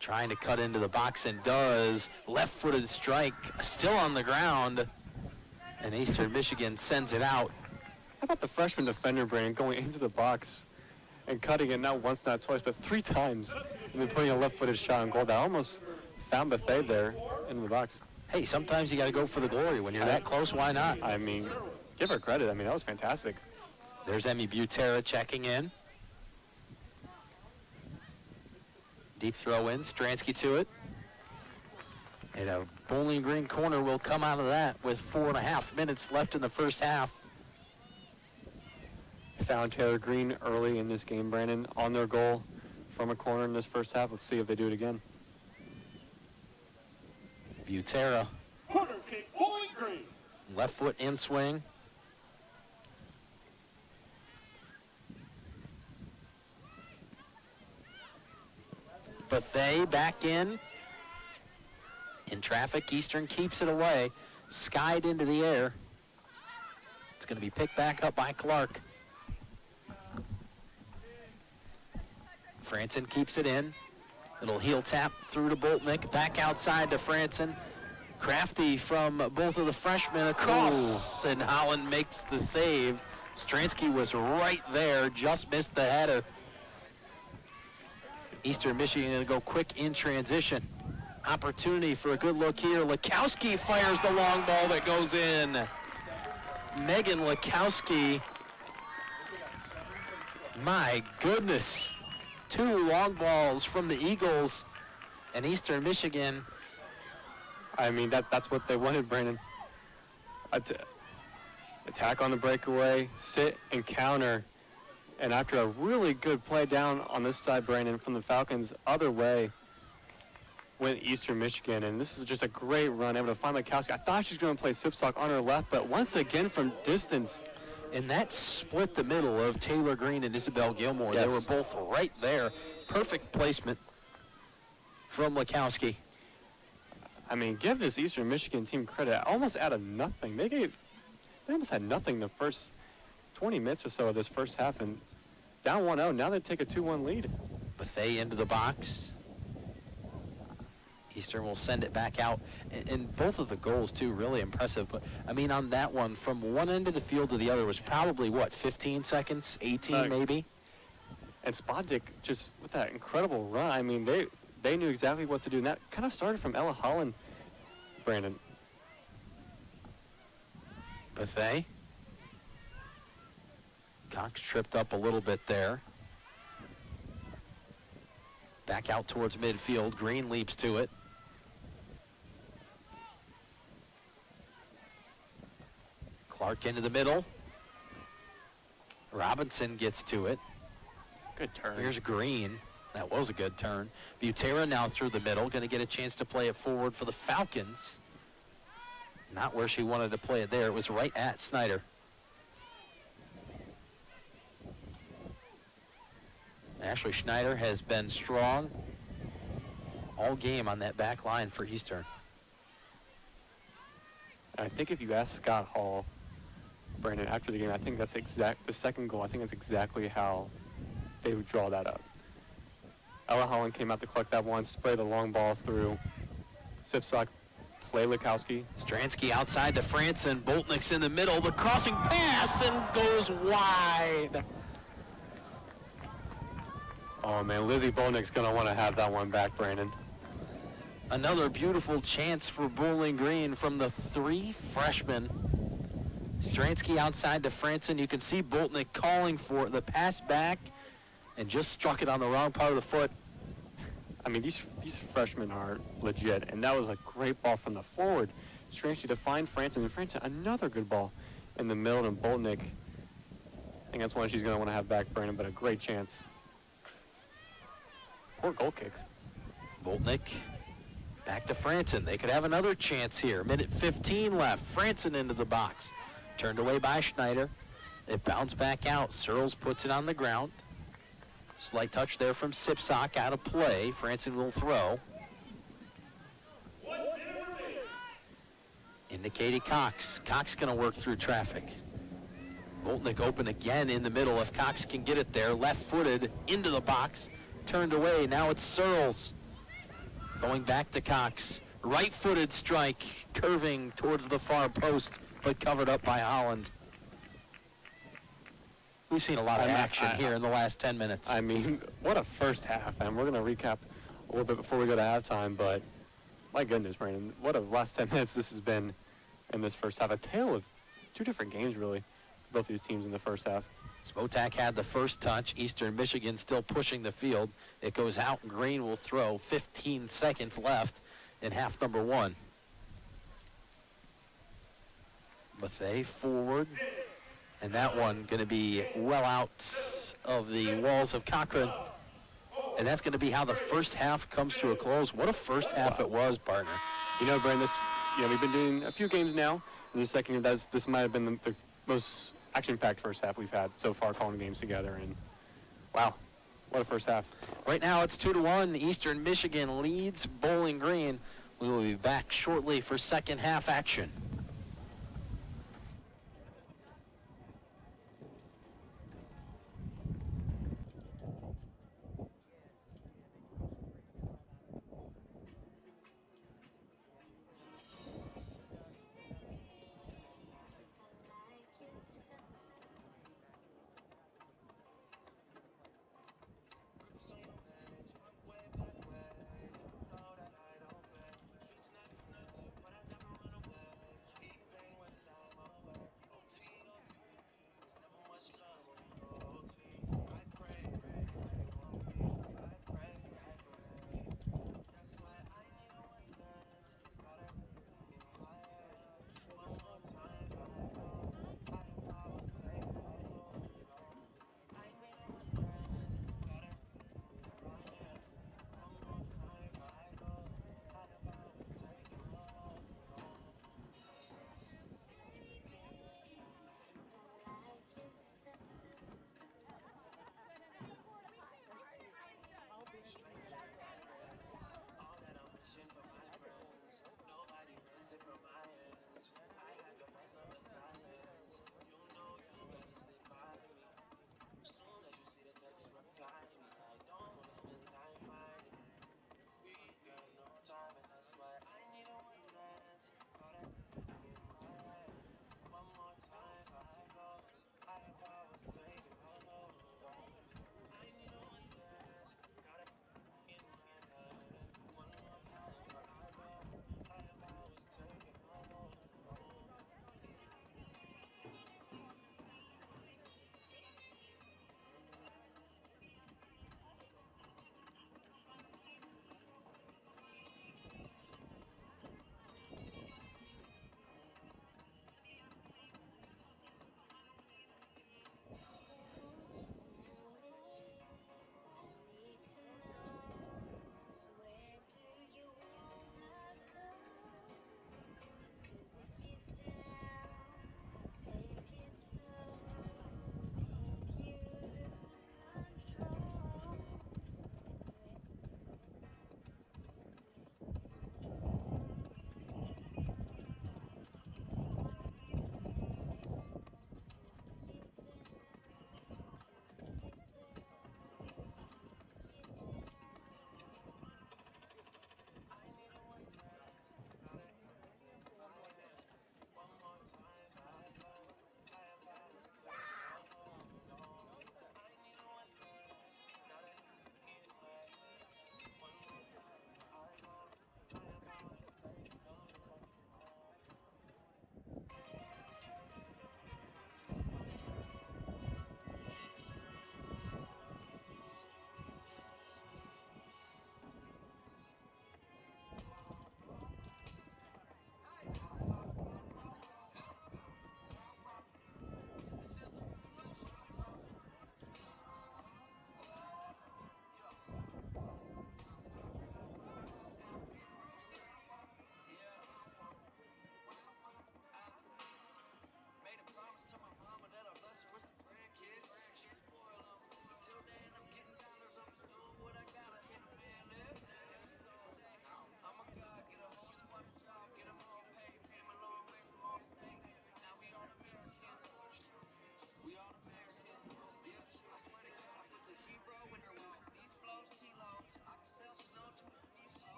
Trying to cut into the box and does. Left-footed strike, still on the ground. And Eastern Michigan sends it out. How about the freshman defender, Brandon, going into the box and cutting it not once, not twice, but 3 times, and then putting a left-footed shot on goal. That almost found Bethea there into the box. Hey, sometimes you got to go for the glory. When you're that close, why not? Give her credit. That was fantastic. There's Emmy Butera checking in. Deep throw in, Stransky to it. And a Bowling Green corner will come out of that with 4.5 minutes left in the first half. Found Taylor Green early in this game, Brandon, on their goal from a corner in this first half. Let's see if they do it again. Butera. Corner kick, Bowling Green. Left foot in swing. Bethea back in traffic. Eastern keeps it away. Skied into the air. It's going to be picked back up by Clark. Franson keeps it in. Little heel tap through to Boltnick. Back outside to Franson. Crafty from both of the freshmen across. And Holland makes the save. Stransky was right there. Just missed the header. Eastern Michigan going to go quick in transition. opportunity for a good look here. Lukowski fires the long ball that goes in. Megan Lukowski. My goodness. 2 long balls from the Eagles and Eastern Michigan. I mean, that's what they wanted, Brandon. Attack on the breakaway, sit and counter. And after a really good play down on this side, Brandon, from the Falcons, other way, went Eastern Michigan. And this is just a great run, able to find Lukowski. I thought she was going to play Sipsock on her left, but once again from distance. And that split the middle of Taylor Green and Isabel Gilmore. Yes. They were both right there. Perfect placement from Lukowski. I mean, give this Eastern Michigan team credit. Almost out of nothing. They almost had nothing the first 20 minutes or so of this first half, and down 1-0. Now they take a 2-1 lead. Bethay into the box. Eastern will send it back out. And both of the goals, too, really impressive. But, I mean, on that one, from one end of the field to the other was probably, what, 15 seconds? 18 maybe? And Spodek just with that incredible run. I mean, they knew exactly what to do. And that kind of started from Ella Holland, Brandon. Bethay. Cox tripped up a little bit there. Back out towards midfield. Green leaps to it. Clark into the middle. Robinson gets to it. Good turn. Here's Green. That was a good turn. Butera now through the middle. Going to get a chance to play it forward for the Falcons. Not where she wanted to play it there. It was right at Snyder. Ashley Schneider has been strong all game on that back line for Eastern. I think if you ask Scott Hall, Brandon, after the game, I think that's the second goal. I think that's exactly how they would draw that up. Ella Holland came out to collect that one, spray the long ball through. Sipsock, play Lukowski. Stransky outside to Franson. Boltnick's in the middle. The crossing pass and goes wide. Oh, man, Lizzie Boltnick's going to want to have that one back, Brandon. Another beautiful chance for Bowling Green from the 3 freshmen. Stransky outside to Franson. You can see Boltnick calling for the pass back and just struck it on the wrong part of the foot. I mean, these freshmen are legit, and that was a great ball from the forward. Stransky to find Franson, and Franson, another good ball in the middle, and Boltnick, I think that's one she's going to want to have back, Brandon, but a great chance. Poor goal kick. Boltnick back to Franson. They could have another chance here. Minute 15 left. Franson into the box. Turned away by Schneider. It bounced back out. Searles puts it on the ground. Slight touch there from Sipsock out of play. Franson will throw. Into Katie Cox. Cox going to work through traffic. Boltnick open again in the middle. If Cox can get it there. Left-footed into the box. Turned away. Now it's Searles. Going back to Cox. Right-footed strike. Curving towards the far post, but covered up by Holland. We've seen a lot of action here in the last 10 minutes. I mean, what a first half, and we're going to recap a little bit before we go to halftime, but my goodness, Brandon, what a last 10 minutes this has been in this first half. A tale of 2 different games, really, for both these teams in the first half. Smotak had the first touch. Eastern Michigan still pushing the field. It goes out, and Green will throw. 15 seconds left in half number 1. Bethay forward. And that one going to be well out of the walls of Cochrane. And that's going to be how the first half comes to a close. What a first half it was, partner. You know, Brandon, we've been doing a few games now. In the second year, this might have been the most action-packed first half we've had so far calling games together. And wow, what a first half. Right now it's 2-1. Eastern Michigan leads Bowling Green. We will be back shortly for second half action.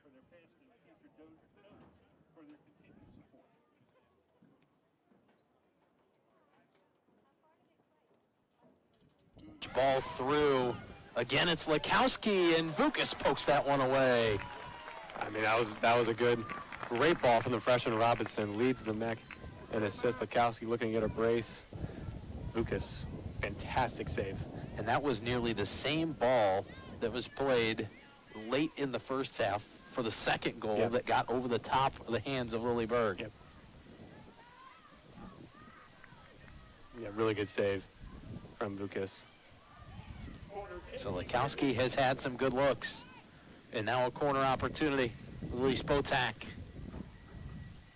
for their past and future donors for their continued support. Ball through. Again, it's Lekowski, and Vukas pokes that one away. I mean, that was a great ball from the freshman Robinson. Leads the MEC and assists. Lekowski looking to get a brace. Lucas, fantastic save. And that was nearly the same ball that was played late in the first half for the second goal that got over the top of the hands of Lily Berg. Yep. Yeah, really good save from Vukas. So Lekowski has had some good looks. And now a corner opportunity. Lily Spotak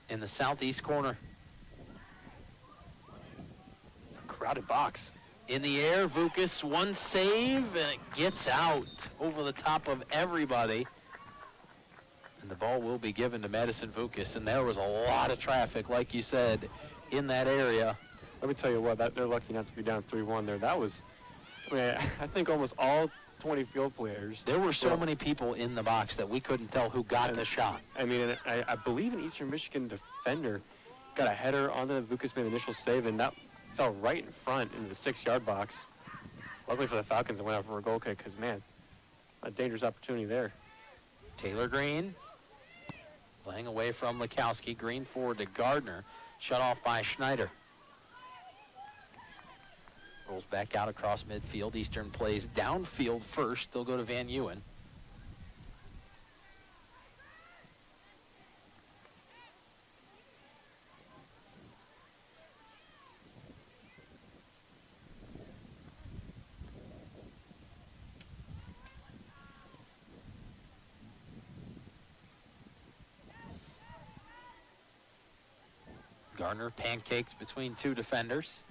in the southeast corner. It's a crowded box. In the air, Vukas, one save, and it gets out over the top of everybody. And the ball will be given to Madison Vukas. And there was a lot of traffic, like you said, in that area. Let me tell you what, they're lucky not to be down 3-1 there. That was, I mean, I think almost all 20 field players. There were so many people in the box that we couldn't tell who got the shot. I mean, and I believe an Eastern Michigan defender got a header on the Vukas made the initial save, and that fell right in front into the 6-yard box. Luckily for the Falcons, it went out for a goal kick because, man, a dangerous opportunity there. Taylor Green playing away from Lekowski. Green forward to Gardner. Shut off by Schneider. Rolls back out across midfield. Eastern plays downfield first. They'll go to Van Ewen. Gardner pancakes between two defenders.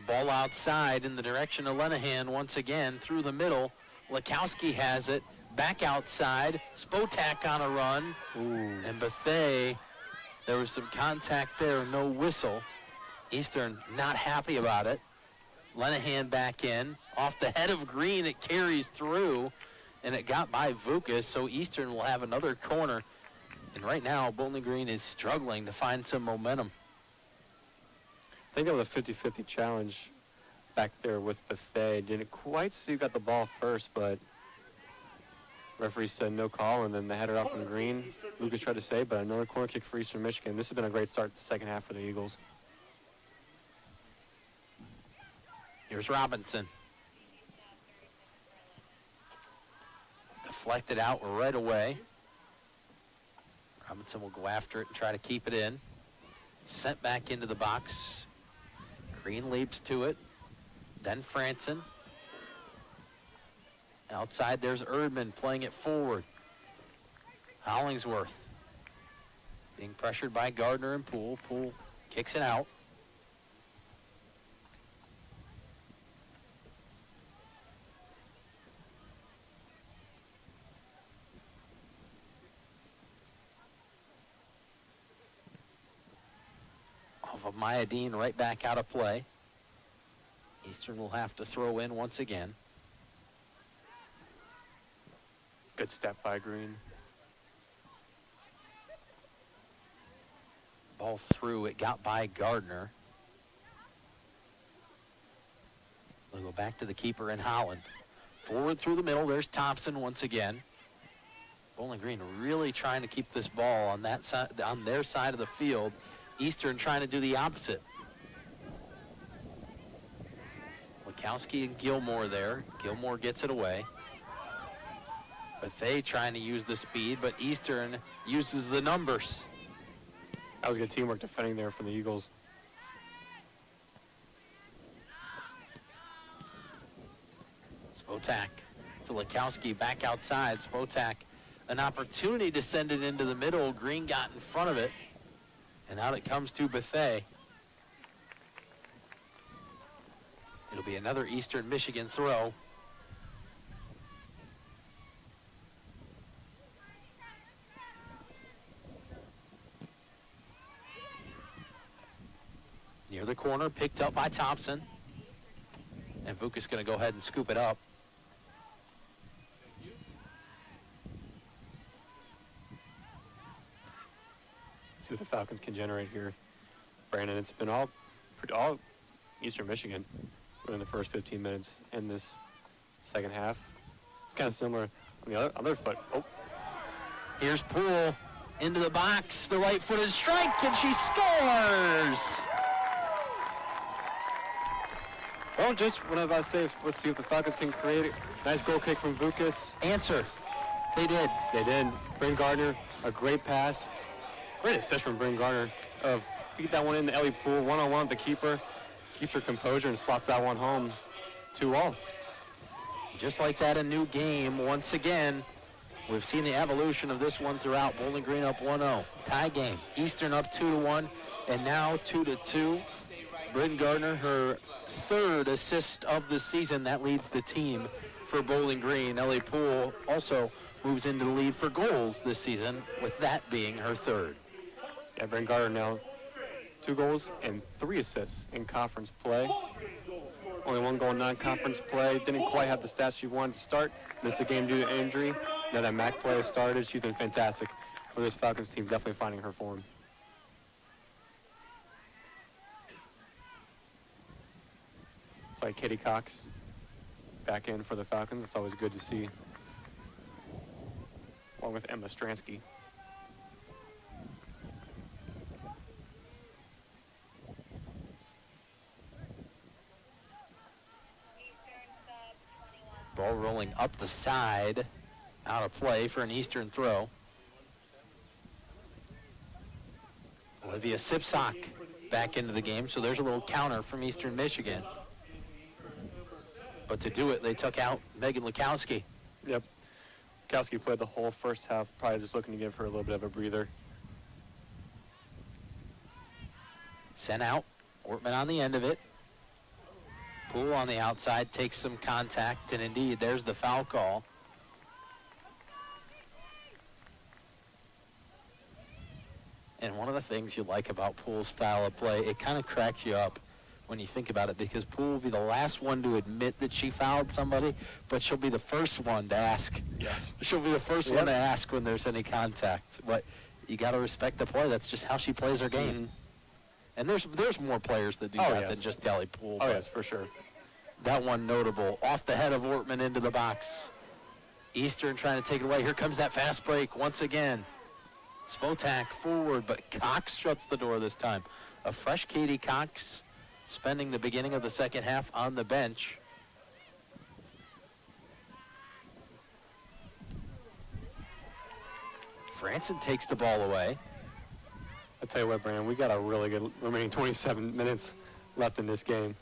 Ball outside in the direction of Lenahan once again through the middle. Lekowski has it. Back outside. Spotak on a run. And Bethea, there was some contact there, no whistle. Eastern not happy about it. Lenahan back in. Off the head of Green, it carries through. And it got by Vukas, so Eastern will have another corner. And right now, Bowling Green is struggling to find some momentum. I think it was a 50-50 challenge back there with Bethea. Didn't quite see who got the ball first, but referee said no call, and then they headed off from Green. Lucas tried to save, but another corner kick for Eastern Michigan. This has been a great start to the second half for the Eagles. Here's Robinson. Deflected out right away. Robinson will go after it and try to keep it in. Sent back into the box. Green leaps to it. Then Franson. Outside, there's Erdman playing it forward. Hollingsworth being pressured by Gardner and Poole. Poole kicks it out. Off of Mayadine, right back out of play. Eastern will have to throw in once again. Good step by Green. Ball through, it got by Gardner. We'll go back to the keeper in Holland. Forward through the middle, there's Thompson once again. Bowling Green really trying to keep this ball on that side, on their side of the field. Eastern trying to do the opposite. Lekowski and Gilmore there. Gilmore gets it away. Bethea trying to use the speed, but Eastern uses the numbers. That was good teamwork defending there from the Eagles. Spotak to Lekowski, back outside. Spotak, an opportunity to send it into the middle. Green got in front of it. And out it comes to Bethea. It'll be another Eastern Michigan throw. Near the corner, picked up by Thompson. And Vukas going to go ahead and scoop it up. See what the Falcons can generate here. Brandon, it's been all Eastern Michigan in the first 15 minutes in this second half. Kind of similar on the other foot. Oh, Here's Poole into the box, the right-footed strike, and she scores! well, just what I was about to say, let's see if the Falcons can create it. Nice goal kick from Vukas. Answer. They did. They did. Bryn Gardner, a great pass. Great assist from Bryn Gardner. Feed that one in to Ellie Poole, one-on-one with the keeper. Keeps her composure and slots that one home. 2-all. Just like that, a new game once again. We've seen the evolution of this one throughout. Bowling Green up 1-0. Tie game. Eastern up 2-1, and now 2-2. Bryn Gardner, her third assist of the season. That leads the team for Bowling Green. Ellie Poole also moves into the lead for goals this season, with that being her third. Yeah, Bryn Gardner now 2 goals and 3 assists in conference play. Only 1 goal in non-conference play. Didn't quite have the stats she wanted to start. Missed the game due to injury. Now that Mac play has started, she's been fantastic for this Falcons team, definitely finding her form. It's like Katie Cox back in for the Falcons. It's always good to see. Along with Emma Stransky. Ball rolling up the side, out of play for an Eastern throw. Olivia Sipsock back into the game, so there's a little counter from Eastern Michigan. But to do it, they took out Megan Lukowski. Yep. Lukowski played the whole first half, probably just looking to give her a little bit of a breather. Sent out, Ortman on the end of it. Poole on the outside takes some contact, and indeed, there's the foul call. And one of the things you like about Poole's style of play, it kind of cracks you up when you think about it, because Poole will be the last one to admit that she fouled somebody, but she'll be the first one to ask. Yes. She'll be the first one to ask when there's any contact. But you got to respect the play. That's just how she plays her game. Mm-hmm. And there's more players that do that than just Ellie Poole. Oh, yes, for sure. That one notable. Off the head of Ortman into the box. Eastern trying to take it away. Here comes that fast break once again. Spotak forward, but Cox shuts the door this time. A fresh Katie Cox spending the beginning of the second half on the bench. Franson takes the ball away. I'll tell you what, Brandon, we got a really good remaining 27 minutes left in this game.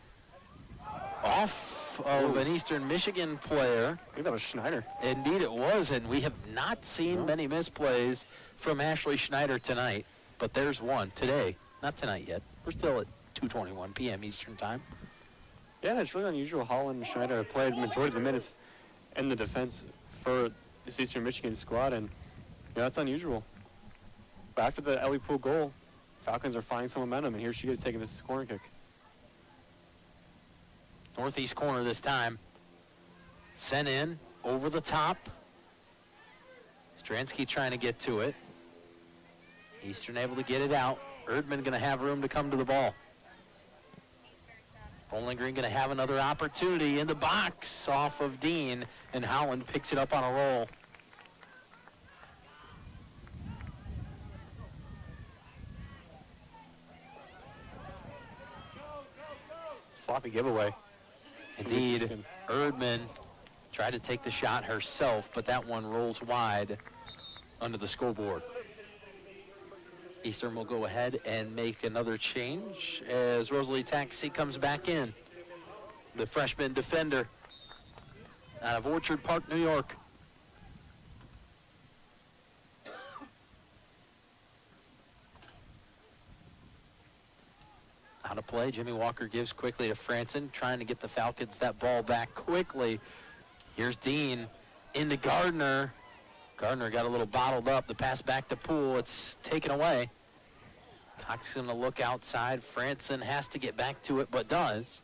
Off of an Eastern Michigan player. I think that was Schneider. Indeed it was, and we have not seen many misplays from Ashley Schneider tonight, but there's one today. Not tonight yet. We're still at 2:21 p.m. Eastern time. Yeah, it's really unusual. Holland and Schneider have played the majority of the minutes in the defense for this Eastern Michigan squad, and that's unusual. But after the Ellie Poole goal, Falcons are finding some momentum, and here she is taking this corner kick. Northeast corner this time. Sent in, over the top. Stransky trying to get to it. Eastern able to get it out. Erdman going to have room to come to the ball. Bowling Green going to have another opportunity in the box off of Dean, and Holland picks it up on a roll. Sloppy giveaway. Indeed, Erdman tried to take the shot herself, but that one rolls wide under the scoreboard. Eastern will go ahead and make another change as Rosalie Taxi comes back in. The freshman defender out of Orchard Park, New York. Out of play, Jimmy Walker gives quickly to Franson, trying to get the Falcons that ball back quickly. Here's Dean into Gardner. Gardner got a little bottled up. The pass back to Poole. It's taken away. Cox going to look outside. Franson has to get back to it, but does.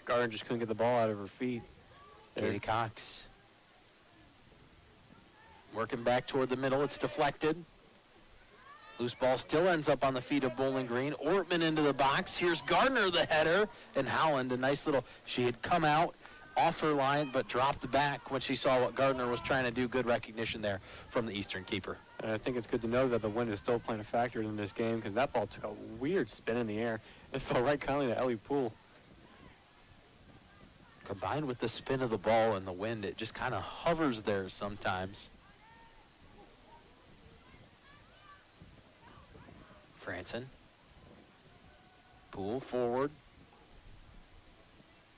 Gardner just couldn't get the ball out of her feet. Katie Cox working back toward the middle. It's deflected. Loose ball still ends up on the feet of Bowling Green. Ortman into the box. Here's Gardner, the header, and Howland, a nice little, she had come out off her line, but dropped back when she saw what Gardner was trying to do. Good recognition there from the Eastern keeper. And I think it's good to know that the wind is still playing a factor in this game, because that ball took a weird spin in the air. It fell right kindly to Ellie Poole. Combined with the spin of the ball and the wind, it just kind of hovers there sometimes. Franson. Poole forward.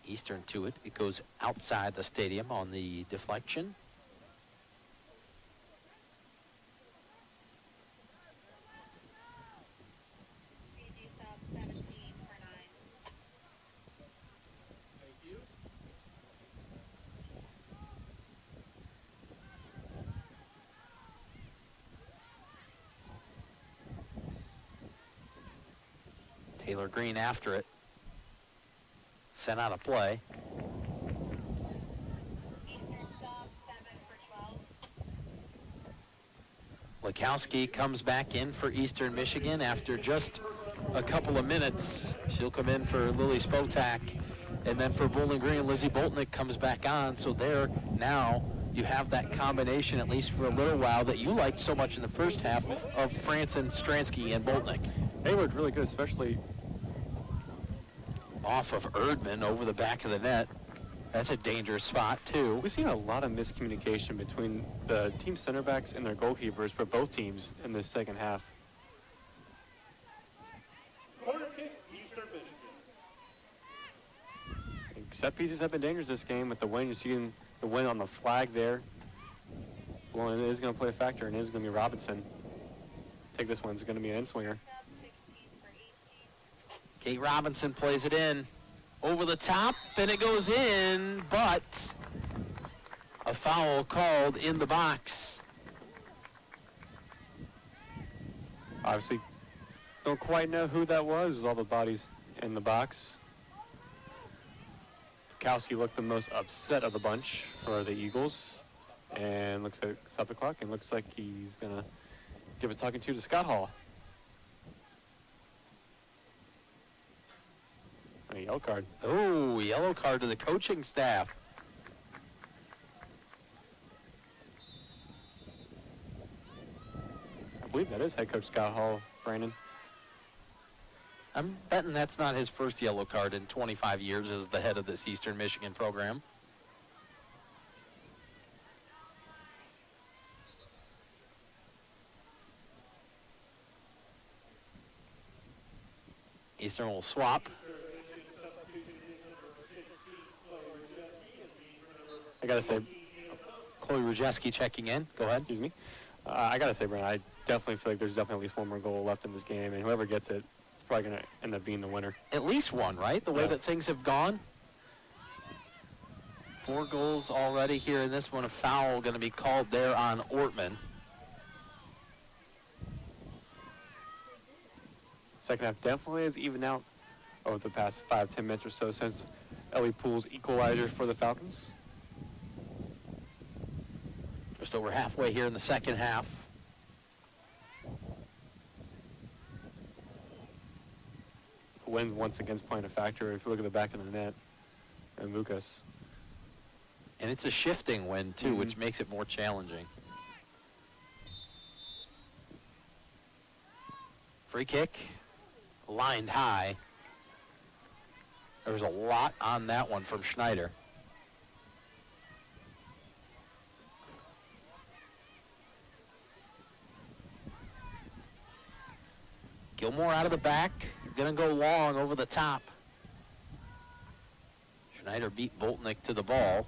Eastern to it. It goes outside the stadium on the deflection. Taylor Green after it. Sent out a play. Lakowski comes back in for Eastern Michigan after just a couple of minutes. She'll come in for Lily Spotak. And then for Bowling Green, Lizzie Boltnick comes back on. So there now you have that combination, at least for a little while, that you liked so much in the first half of Franson, Stransky, and Boltnick. They looked really good, especially off of Erdman over the back of the net. That's a dangerous spot, too. we've seen a lot of miscommunication between the team center backs and their goalkeepers for both teams in this second half. Corner kick, Eastern Michigan. Set pieces have been dangerous this game with the wind. You're seeing the wind on the flag there. Well, it is going to play a factor, and it is going to be Robinson. Take this one. It's going to be an in-swinger. Kate Robinson plays it in over the top, and it goes in, but a foul called in the box. Obviously, don't quite know who that was with all the bodies in the box. Kowski looked the most upset of the bunch for the Eagles, and looks at stop the clock, and looks like he's going to give a talking to Scott Hall. A yellow card. Oh, yellow card to the coaching staff. I believe that is head coach Scott Hall, Brandon. I'm betting that's not his first yellow card in 25 years as the head of this Eastern Michigan program. Eastern will swap. I got to say, Chloe Rajewski checking in. Go ahead. excuse me. I got to say, Brandon, I definitely feel like there's definitely at least one more goal left in this game, and whoever gets it is probably going to end up being the winner. At least one, right? The way that things have gone. 4 goals already here in this one. A foul going to be called there on Ortman. Second half definitely has evened out over the past 5-10 minutes or so since Ellie Poole's equalizer for the Falcons. Just over halfway here in the second half. The wind once again is playing a factor. If you look at the back of the net, and Lucas. And it's a shifting wind, too, which makes it more challenging. Free kick, lined high. There was a lot on that one from Schneider. Gilmore out of the back, gonna go long over the top. Schneider beat Boltnick to the ball.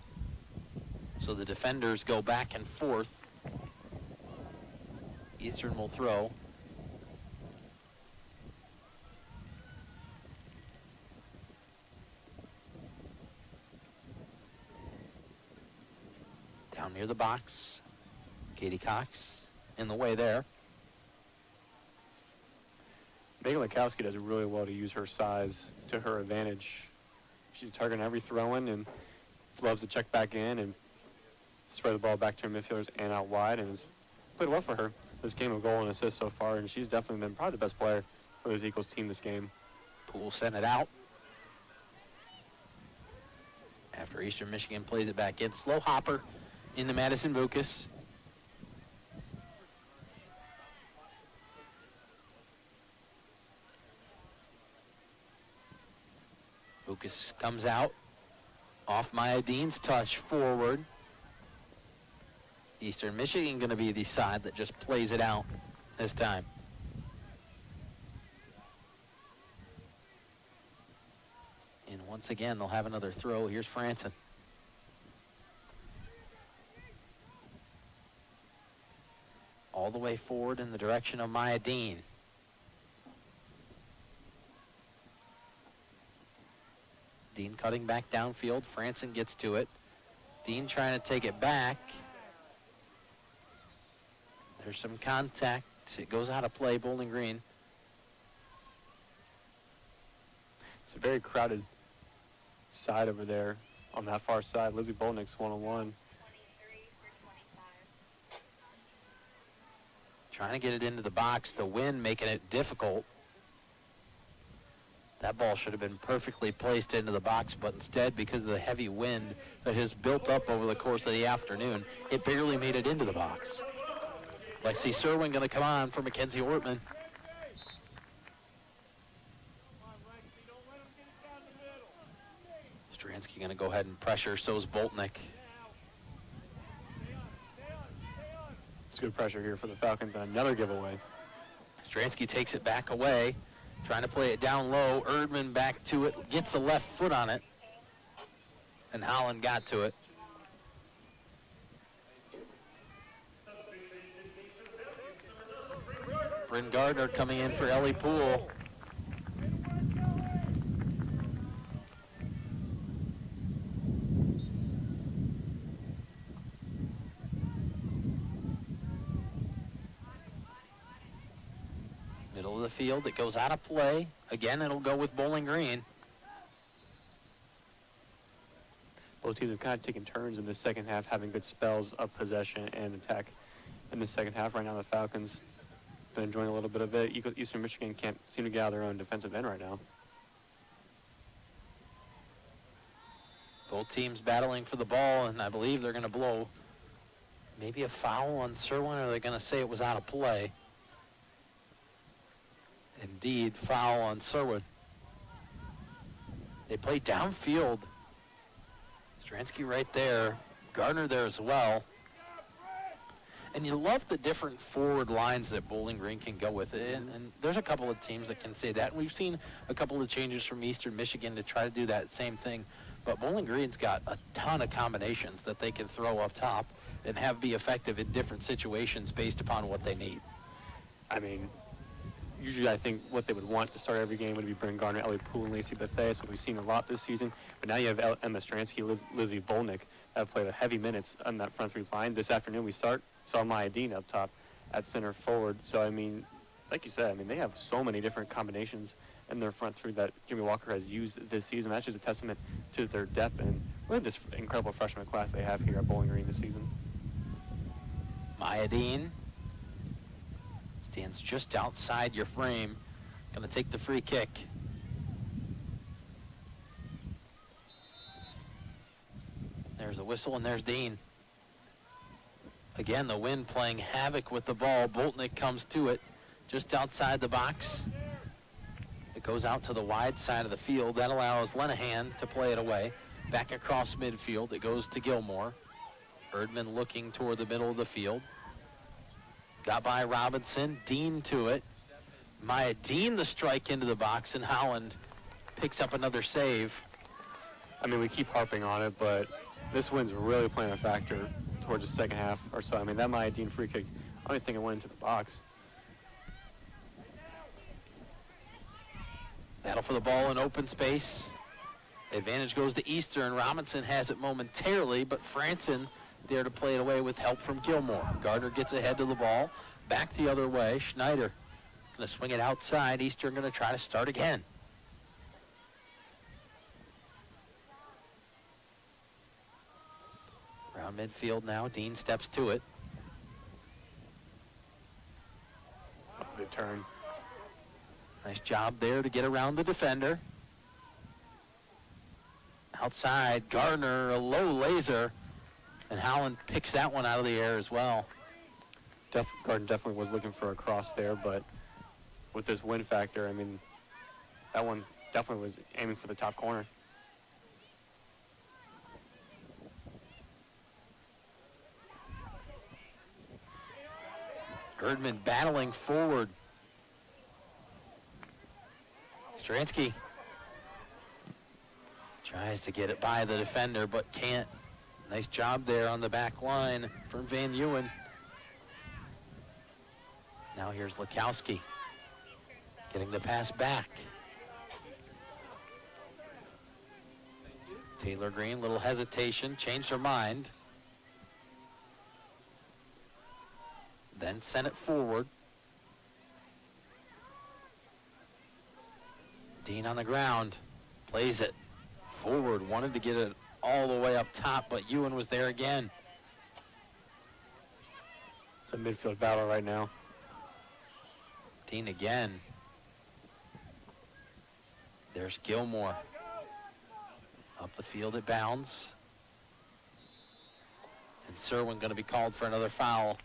So the defenders go back and forth. Eastern will throw. Down near the box. Katie Cox in the way there. Megan Lakowski does really well to use her size to her advantage. She's targeting every throw-in and loves to check back in and spread the ball back to her midfielders and out wide, and it's played well for her. this game of goal and assist so far, and she's definitely been probably the best player for this Eagles team this game. Poole sent it out. After Eastern Michigan plays it back in. Slow hopper into Madison Vukas. Vukas comes out. Off Maya Dean's touch forward. Eastern Michigan going to be the side that just plays it out this time. And once again, they'll have another throw. Here's Franson. All the way forward in the direction of Maya Dean. Dean cutting back downfield. Franson gets to it. Dean trying to take it back. There's some contact. It goes out of play, Bowling Green. It's a very crowded side over there on that far side. Lizzie Bolnick's one-on-one. Trying to get it into the box. The wind making it difficult. That ball should have been perfectly placed into the box, but instead, because of the heavy wind that has built up over the course of the afternoon, it barely made it into the box. Lexi Serwin going to come on for Mackenzie Ortman. Stransky going to go ahead and pressure, so's Boltnick. It's good pressure here for the Falcons, and another giveaway. Stransky takes it back away, trying to play it down low. Erdman back to it, gets the left foot on it, and Holland got to it. Bryn Gardner coming in for Ellie Poole. Middle of the field, it goes out of play. Again, it'll go with Bowling Green. Both teams have kind of taken turns in the second half, having good spells of possession and attack in the second half. Right now, the Falcons been enjoying a little bit of it. Eastern Michigan can't seem to get out of their own defensive end right now. Both teams battling for the ball, and I believe they're going to blow maybe a foul on Serwin, or they're going to say it was out of play. Indeed, foul on Serwin. They play downfield. Stransky right there. Gardner there as well. And you love the different forward lines that Bowling Green can go with. And there's a couple of teams that can say that. And we've seen a couple of changes from Eastern Michigan to try to do that same thing. But Bowling Green's got a ton of combinations that they can throw up top and have be effective in different situations based upon what they need. I mean, usually I think what they would want to start every game would be Bryn Gardner, Ellie Poole, and Lacey Bethea. It's what we've seen a lot this season. But now you have Emma Stransky, Lizzie Bolnick that have played heavy minutes on that front three line. This afternoon we saw Maya Dean up top at center forward. So, I mean, like you said, I mean, they have so many different combinations in their front three that Jimmy Walker has used this season. That's just a testament to their depth and really this incredible freshman class they have here at Bowling Green this season. Maya Dean stands just outside your frame. Going to take the free kick. There's a whistle, and there's Dean. Again, the wind playing havoc with the ball. Boltnick comes to it just outside the box. It goes out to the wide side of the field. That allows Lenahan to play it away. Back across midfield, it goes to Gilmore. Erdman looking toward the middle of the field. Got by Robinson. Dean to it. Maya Dean the strike into the box, and Holland picks up another save. I mean, we keep harping on it, but this wind's really playing a factor towards the second half or so. I mean, that Maya Dean free kick, I don't think it went into the box. Battle for the ball in open space. Advantage goes to Eastern. Robinson has it momentarily, but Franson there to play it away with help from Gilmore. Gardner gets ahead to the ball. Back the other way. Schneider going to swing it outside. Eastern going to try to start again. Around midfield now. Dean steps to it. Good turn. Nice job there to get around the defender. Outside, Gardner, a low laser, and Holland picks that one out of the air as well. Gardner definitely was looking for a cross there, but with this wind factor, I mean, that one definitely was aiming for the top corner. Erdman battling forward. Stransky tries to get it by the defender, but can't. Nice job there on the back line from Van Ewen. Now here's Lukowski getting the pass back. Taylor Green, little hesitation, changed her mind. Then sent it forward. Dean on the ground, plays it forward, wanted to get it all the way up top, but Ewan was there again. It's a midfield battle right now. Dean again. There's Gilmore. Up the field it bounds. And Serwin going to be called for another foul.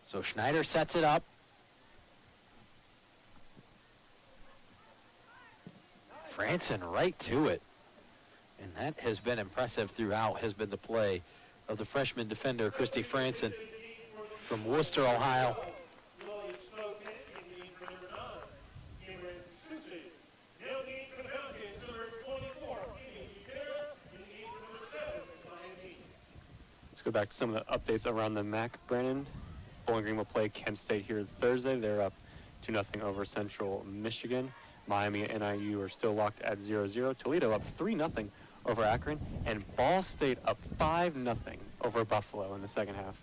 So Schneider sets it up. Franson right to it. And that has been impressive throughout, has been the play of the freshman defender, Christy Franson from Worcester, Ohio. Let's go back to some of the updates around the MAC, Brandon. Bowling Green will play Kent State here Thursday. They're up 2-0 over Central Michigan. Miami and NIU are still locked at 0-0. Toledo up 3-0 over Akron. And Ball State up 5-0 over Buffalo in the second half.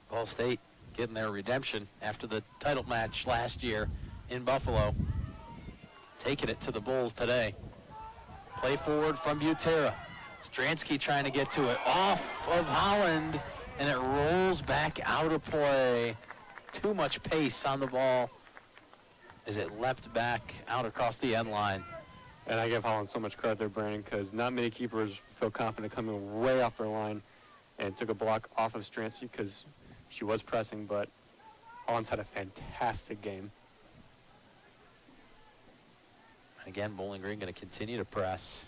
Ball State getting their redemption after the title match last year in Buffalo. Taking it to the Bulls today. Play forward from Butera. Stransky trying to get to it off of Holland, and it rolls back out of play. Too much pace on the ball as it leapt back out across the end line. And I give Holland so much credit there, Brandon, because not many keepers feel confident coming way off their line, and took a block off of Stransky because she was pressing, but Holland's had a fantastic game. And again, Bowling Green going to continue to press.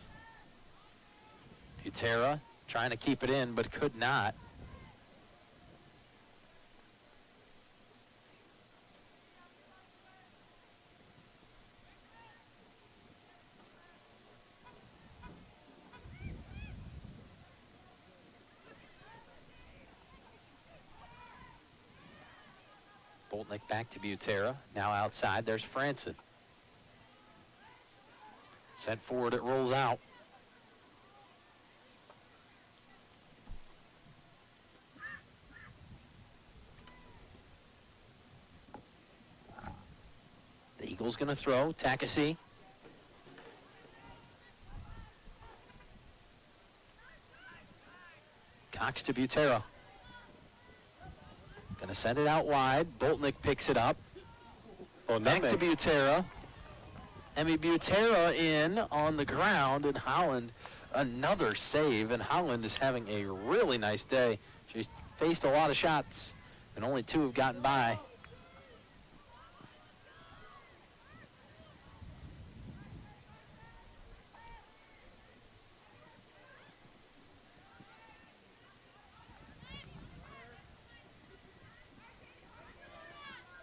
Butera trying to keep it in, but could not. Boltnick back to Butera. Now outside, there's Franson. Sent forward, it rolls out. The Eagles going to throw. Takasi. Cox to Butera. Going to send it out wide. Boltnick picks it up. Back to Butera. Emmy Butera in on the ground, and Holland another save, and Holland is having a really nice day. She's faced a lot of shots, and only 2 have gotten by.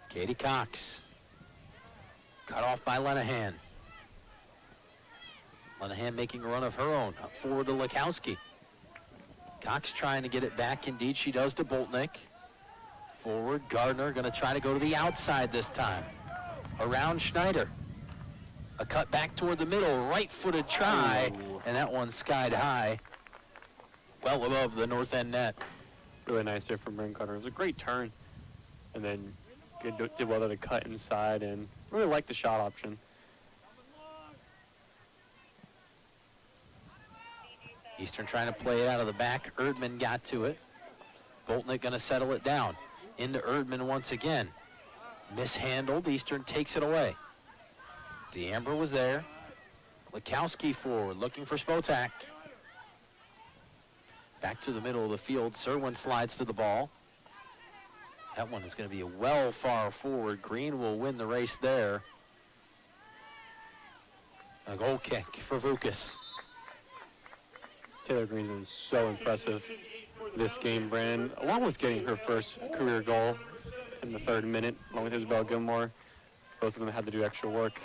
Katie Cox. Cut off by Lenahan. Lenahan making a run of her own. Up forward to Lukowski. Cox trying to get it back. Indeed, she does to Boltnick. Forward, Gardner going to try to go to the outside this time. Around Schneider. A cut back toward the middle. Right-footed try. Ooh. And that one skied high. Well above the north end net. Really nice there from Bryn Gardner. It was a great turn. And then did well to cut inside and really liked the shot option. Eastern trying to play it out of the back. Erdman got to it. Boltnick going to settle it down. Into Erdman once again. Mishandled. Eastern takes it away. DeAmber was there. Lekowski forward, looking for Spotak. Back to the middle of the field. Serwin slides to the ball. That one is going to be well far forward. Green will win the race there. A goal kick for Vukas. Taylor Green's been so impressive this game, Brandon, along with getting her first career goal in the 3rd minute, along with Isabel Gilmore. Both of them had to do extra work,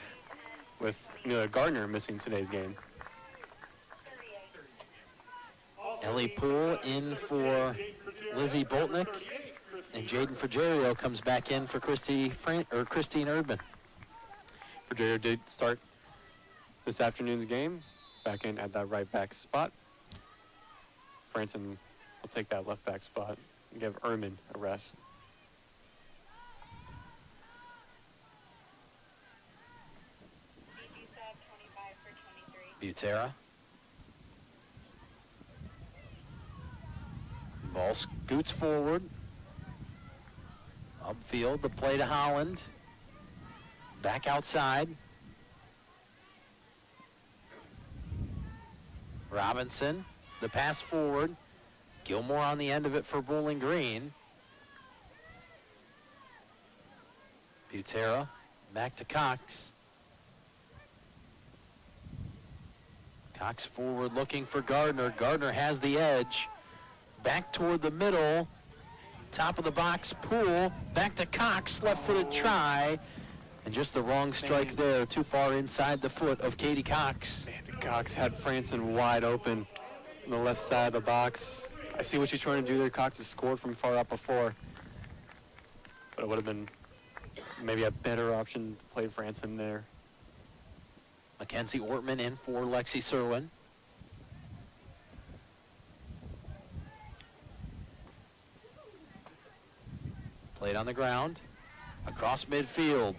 with Gardner missing today's game. Ellie Poole in for Lizzie Boltnick, and Jaden Frigerio comes back in for Christine Erdman. Frigerio did start this afternoon's game, back in at that right back spot. Franson will take that left back spot and give Erdman a rest. Butera. Ball scoots forward. Upfield, the play to Holland. Back outside. Robinson, the pass forward. Gilmore on the end of it for Bowling Green. Butera, back to Cox. Cox forward looking for Gardner. Gardner has the edge. Back toward the middle. Top of the box, Poole. Back to Cox, left-footed try. And just the wrong strike there, too far inside the foot of Katie Cox. Man, Cox had Franson wide open on the left side of the box. I see what she's trying to do there. Cox has scored from far out before. But it would have been maybe a better option to play Franson there. Mackenzie Ortman in for Lexi Serwin. Played on the ground. Across midfield.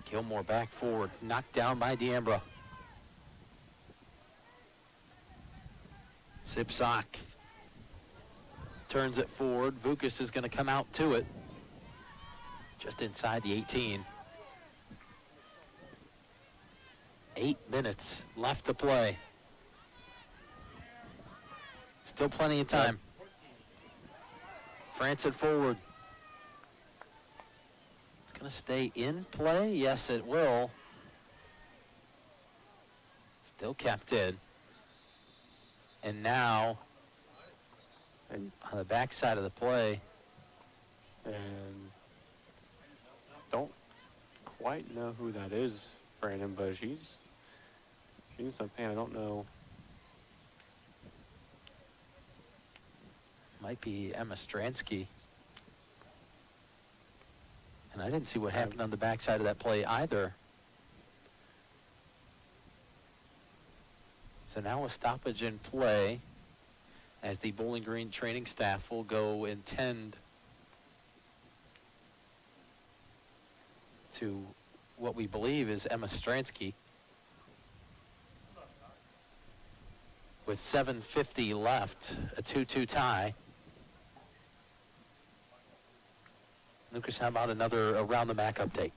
Gilmore back forward. Knocked down by DeAmbra. Sipsock turns it forward. Vukas is going to come out to it. Just inside the 18. 8 minutes left to play. Still plenty of time. Franson forward. It's going to stay in play. Yes, it will. Still kept in. And now, on the backside of the play. And don't quite know who that is, Brandon, but she's some pain. I don't know. Might be Emma Stransky. And I didn't see what happened on the backside of that play either. So now a stoppage in play as the Bowling Green training staff will go and tend to what we believe is Emma Stransky. With 7:50 left, a 2-2 tie. Lucas, how about another Around the MAC update?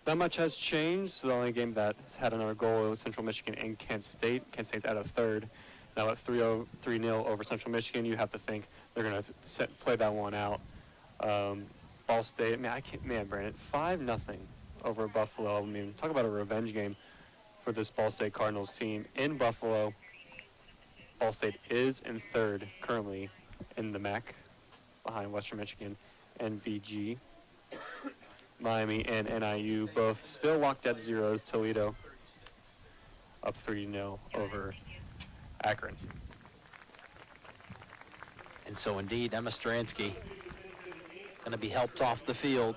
Not much has changed. The only game that has had another goal was Central Michigan and Kent State. Kent State's out of 3rd. Now at 3-0 over Central Michigan, you have to think they're going to play that one out. Ball State, Brandon, 5-0 over Buffalo. I mean, talk about a revenge game for this Ball State Cardinals team in Buffalo. Ball State is in 3rd currently in the MAC, behind Western Michigan and BG. Miami and NIU both still locked at zeros. Toledo up 3-0 over Akron. And so indeed, Emma Stransky going to be helped off the field.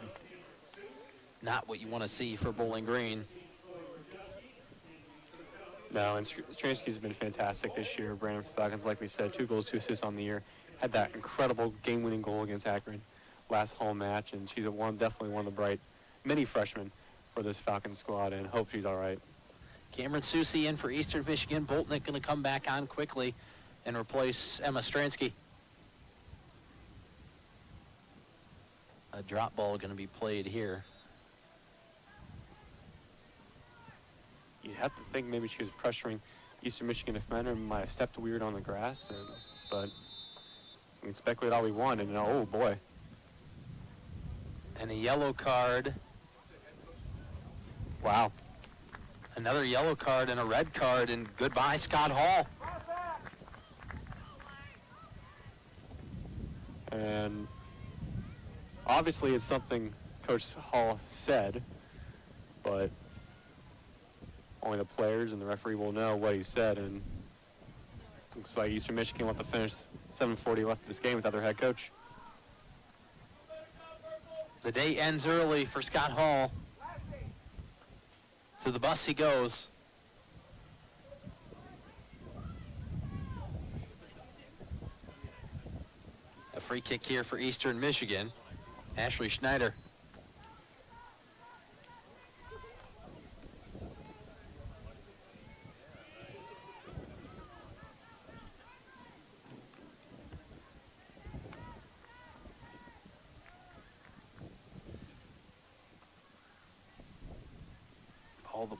Not what you want to see for Bowling Green. No, and Stransky's been fantastic this year. Brandon Falcons, like we said, 2 goals, 2 assists on the year. Had that incredible game-winning goal against Akron last home match, and she's definitely one of the bright mini freshmen for this Falcons squad, and hope she's all right. Cameron Susie in for Eastern Michigan. Boltnick going to come back on quickly and replace Emma Stransky. A drop ball going to be played here. You have to think maybe she was pressuring Eastern Michigan defender and might have stepped weird on the grass, but we can speculate all we want, and oh boy. And a yellow card. Wow. Another yellow card and a red card, and goodbye, Scott Hall. And obviously it's something Coach Hall said, but only the players and the referee will know what he said, and looks like Eastern Michigan want to finish 7:40 left of this game without their head coach. The day ends early for Scott Hall. To the bus he goes. A free kick here for Eastern Michigan. Ashley Schneider.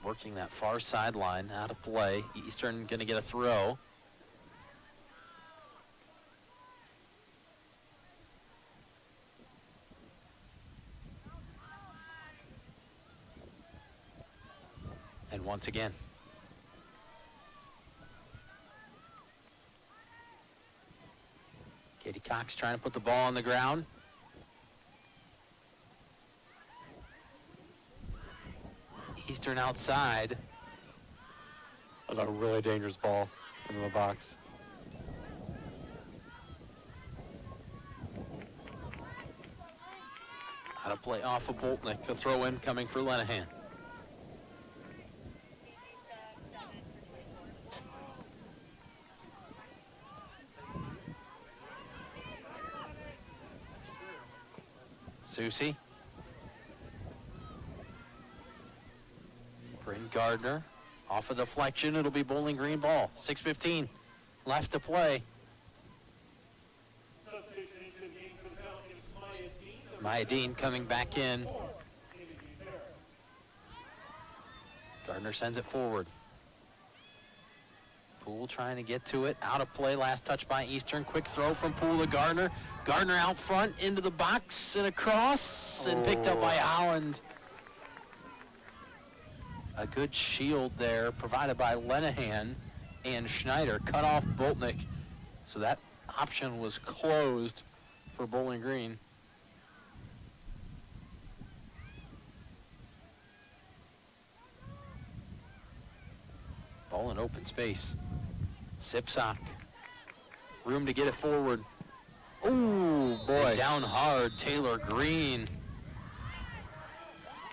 Working that far sideline, out of play. Eastern going to get a throw. And once again. Katie Cox trying to put the ball on the ground. Eastern outside. That was a really dangerous ball into the box. Out of play off of Boltnick. A throw in coming for Lenahan. Susie. Bryn Gardner off of the deflection. It'll be Bowling Green ball. 6:15 left to play. Maya Dean coming back in. Gardner sends it forward. Poole trying to get to it. Out of play. Last touch by Eastern. Quick throw from Poole to Gardner. Gardner out front into the box and across and picked up by Holland. A good shield there provided by Lenahan and Schneider. Cut off Boltnick. So that option was closed for Bowling Green. Ball in open space. Sipsock. Room to get it forward. Oh boy. And down hard, Taylor Green.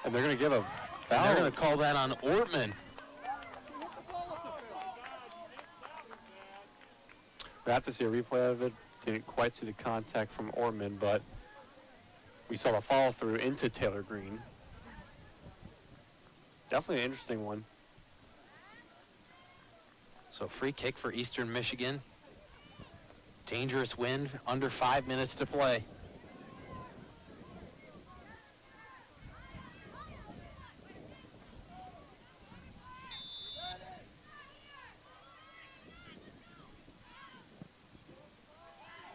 And they're going to give a foul. And they're going to call that on Ortman. We have to see a replay of it. Didn't quite see the contact from Ortman, but we saw the follow through into Taylor Green. Definitely an interesting one. So free kick for Eastern Michigan. Dangerous wind, under 5 minutes to play.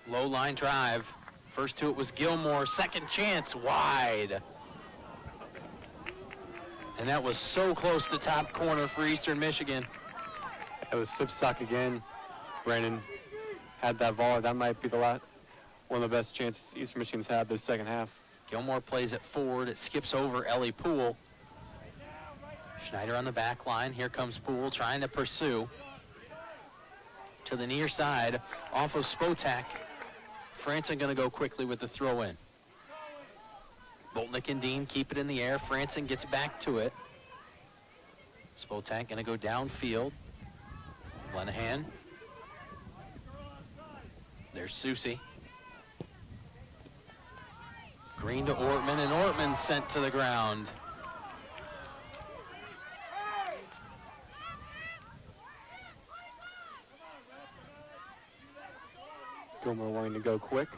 Low line drive. First to it was Gilmore. Second chance, wide. And that was so close to top corner for Eastern Michigan. It was Sipsock again. Brandon had that volley. That might be the last, one of the best chances Eastern Michigan's had this second half. Gilmore plays it forward. It skips over Ellie Poole. Schneider on the back line. Here comes Poole trying to pursue. To the near side, off of Spotak. Franson going to go quickly with the throw in. Boltnick and Dean keep it in the air. Franson gets back to it. Spotak going to go downfield. Lenahan. There's Susie. Green to Ortman, and Ortman sent to the ground. Gilmore wanting to go quick.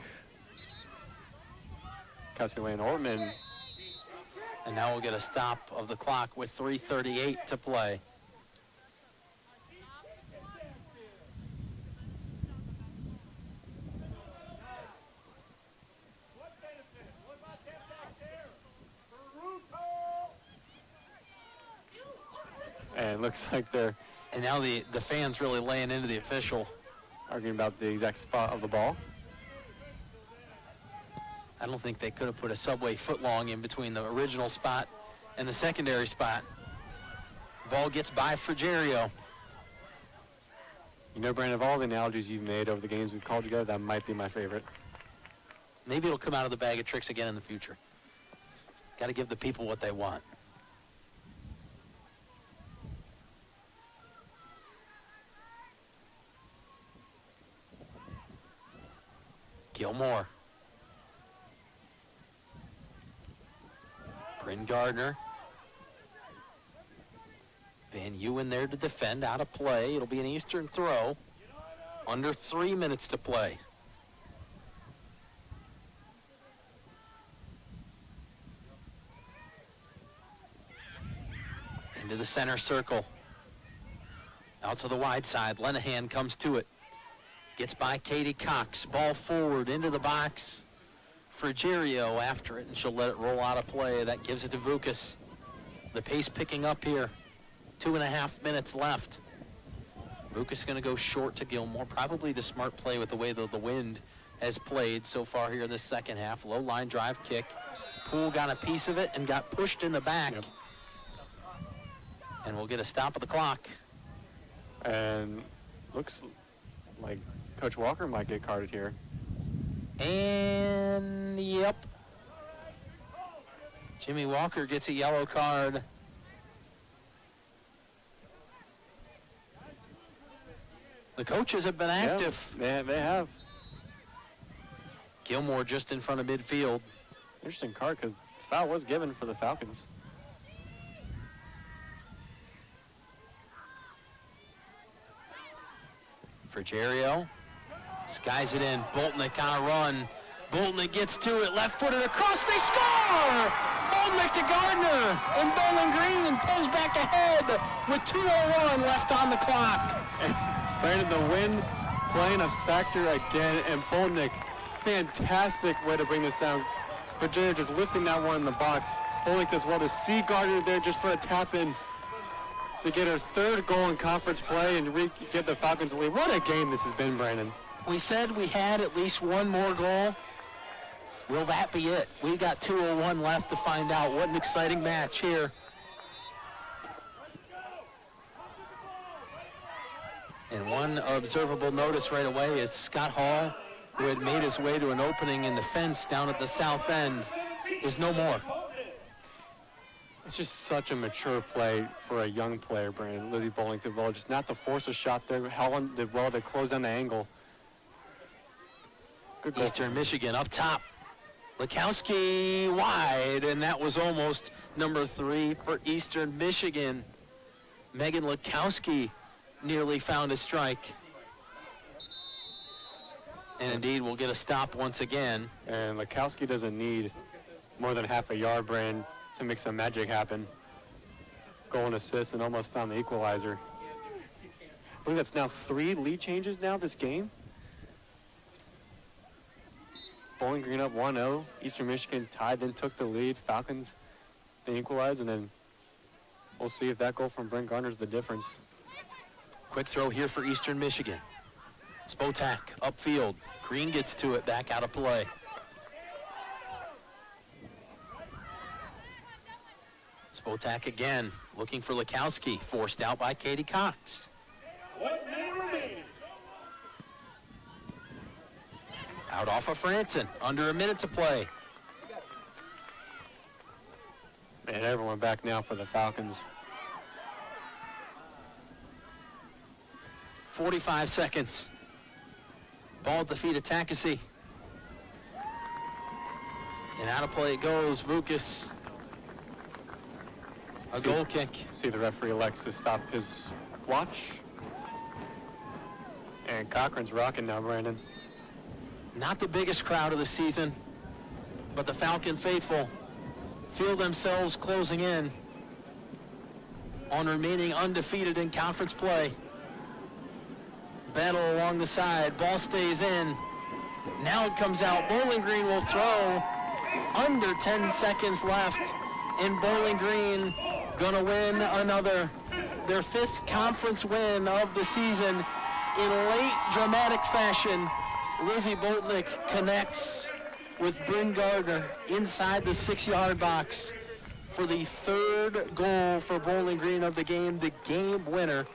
Kelsey Lane Ortman. And now we'll get a stop of the clock with 3:38 to play. And it looks like they're And now the fans really laying into the official. arguing about the exact spot of the ball. I don't think they could have put a subway footlong in between the original spot and the secondary spot. The ball gets by Frigerio. You know, Brandon, of all the analogies you've made over the games we've called together, that might be my favorite. Maybe it'll come out of the bag of tricks again in the future. Got to give the people what they want. Gilmore. Bryn Gardner. Van Ewen there to defend, out of play. It'll be an Eastern throw. Under 3 minutes to play. Into the center circle. Out to the wide side. Lenahan comes to it. Gets by Katie Cox. Ball forward into the box. Frigerio after it, and she'll let it roll out of play. That gives it to Vukas. The pace picking up here. 2.5 minutes left. Vukas going to go short to Gilmore. Probably the smart play with the way the wind has played so far here in the second half. Low line drive kick. Poole got a piece of it and got pushed in the back. Yep. And we'll get a stop of the clock. And looks like Coach Walker might get carded here. And yep. Jimmy Walker gets a yellow card. The coaches have been active. Yeah, they have. Gilmore just in front of midfield. Interesting card because foul was given for the Falcons. Frigerio skies it in. Boltnick on a run. Boltnick gets to it. Left-footed across. They score! Boltnick to Gardner. And Bowling Green pulls back ahead with 2:01 left on the clock. And Brandon, the wind playing a factor again. And Boltnick, fantastic way to bring this down. Virginia just lifting that one in the box. Boltnick does well to see Gardner there just for a tap in to get her third goal in conference play and give the Falcons a lead. What a game this has been, Brandon. We said we had at least one more goal. Will that be it? We got 2:01 left to find out. What an exciting match here. And one observable notice right away is Scott Hall, who had made his way to an opening in the fence down at the south end, is no more. It's just such a mature play for a young player, Brandon. Lizzie Bowling did well, just not to force a shot there. Helen did well to close down the angle. Good goal. Eastern Michigan up top. Lukowski wide, and that was almost number 3 for Eastern Michigan. Megan Lukowski nearly found a strike. And indeed, we'll get a stop once again. And Lukowski doesn't need more than half a yard, Brandon, to make some magic happen. Goal and assist, and almost found the equalizer. I believe that's now 3 lead changes now this game. Bowling Green up 1-0. Eastern Michigan tied, then took the lead. Falcons, they equalized, and then we'll see if that goal from Brent Gardner's the difference. Quick throw here for Eastern Michigan. Spotak upfield. Green gets to it, back out of play. Spotak again, looking for Lukowski, forced out by Katie Cox. 1 minute remaining. Out off of Franson, under a minute to play. And everyone back now for the Falcons. 45 seconds. Ball at the feet of Takasi. And out of play it goes. Vukas. A goal kick. See the referee elects to stop his watch. And Cochrane's rocking now, Brandon. Not the biggest crowd of the season, but the Falcon faithful feel themselves closing in on remaining undefeated in conference play. Battle along the side. Ball stays in. Now it comes out. Bowling Green will throw. Under 10 seconds left. And Bowling Green gonna win their 5th conference win of the season in late dramatic fashion. Lizzie Boltnick connects with Bryn Gardner inside the 6-yard box for the 3rd goal for Bowling Green of the game winner,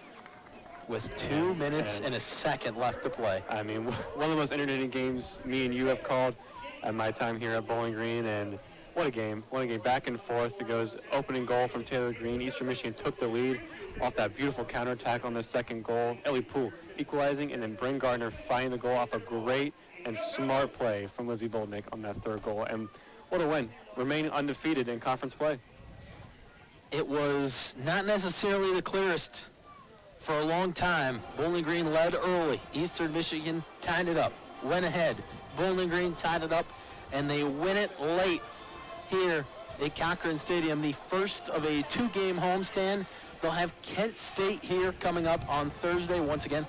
with 2 minutes and a second left to play. I mean, one of the most entertaining games me and you have called at my time here at Bowling Green, and what a game. Back and forth. It goes opening goal from Taylor Green. Eastern Michigan took the lead off that beautiful counterattack on the 2nd goal. Ellie Poole equalizing, and then Bryn Gardner finding the goal off a great and smart play from Lizzie Boltnick on that 3rd goal. And what a win. Remaining undefeated in conference play. It was not necessarily the clearest for a long time. Bowling Green led early. Eastern Michigan tied it up, went ahead. Bowling Green tied it up, and they win it late here at Cochrane Stadium, the first of a 2-game homestand. They'll have Kent State here coming up on Thursday. Once again,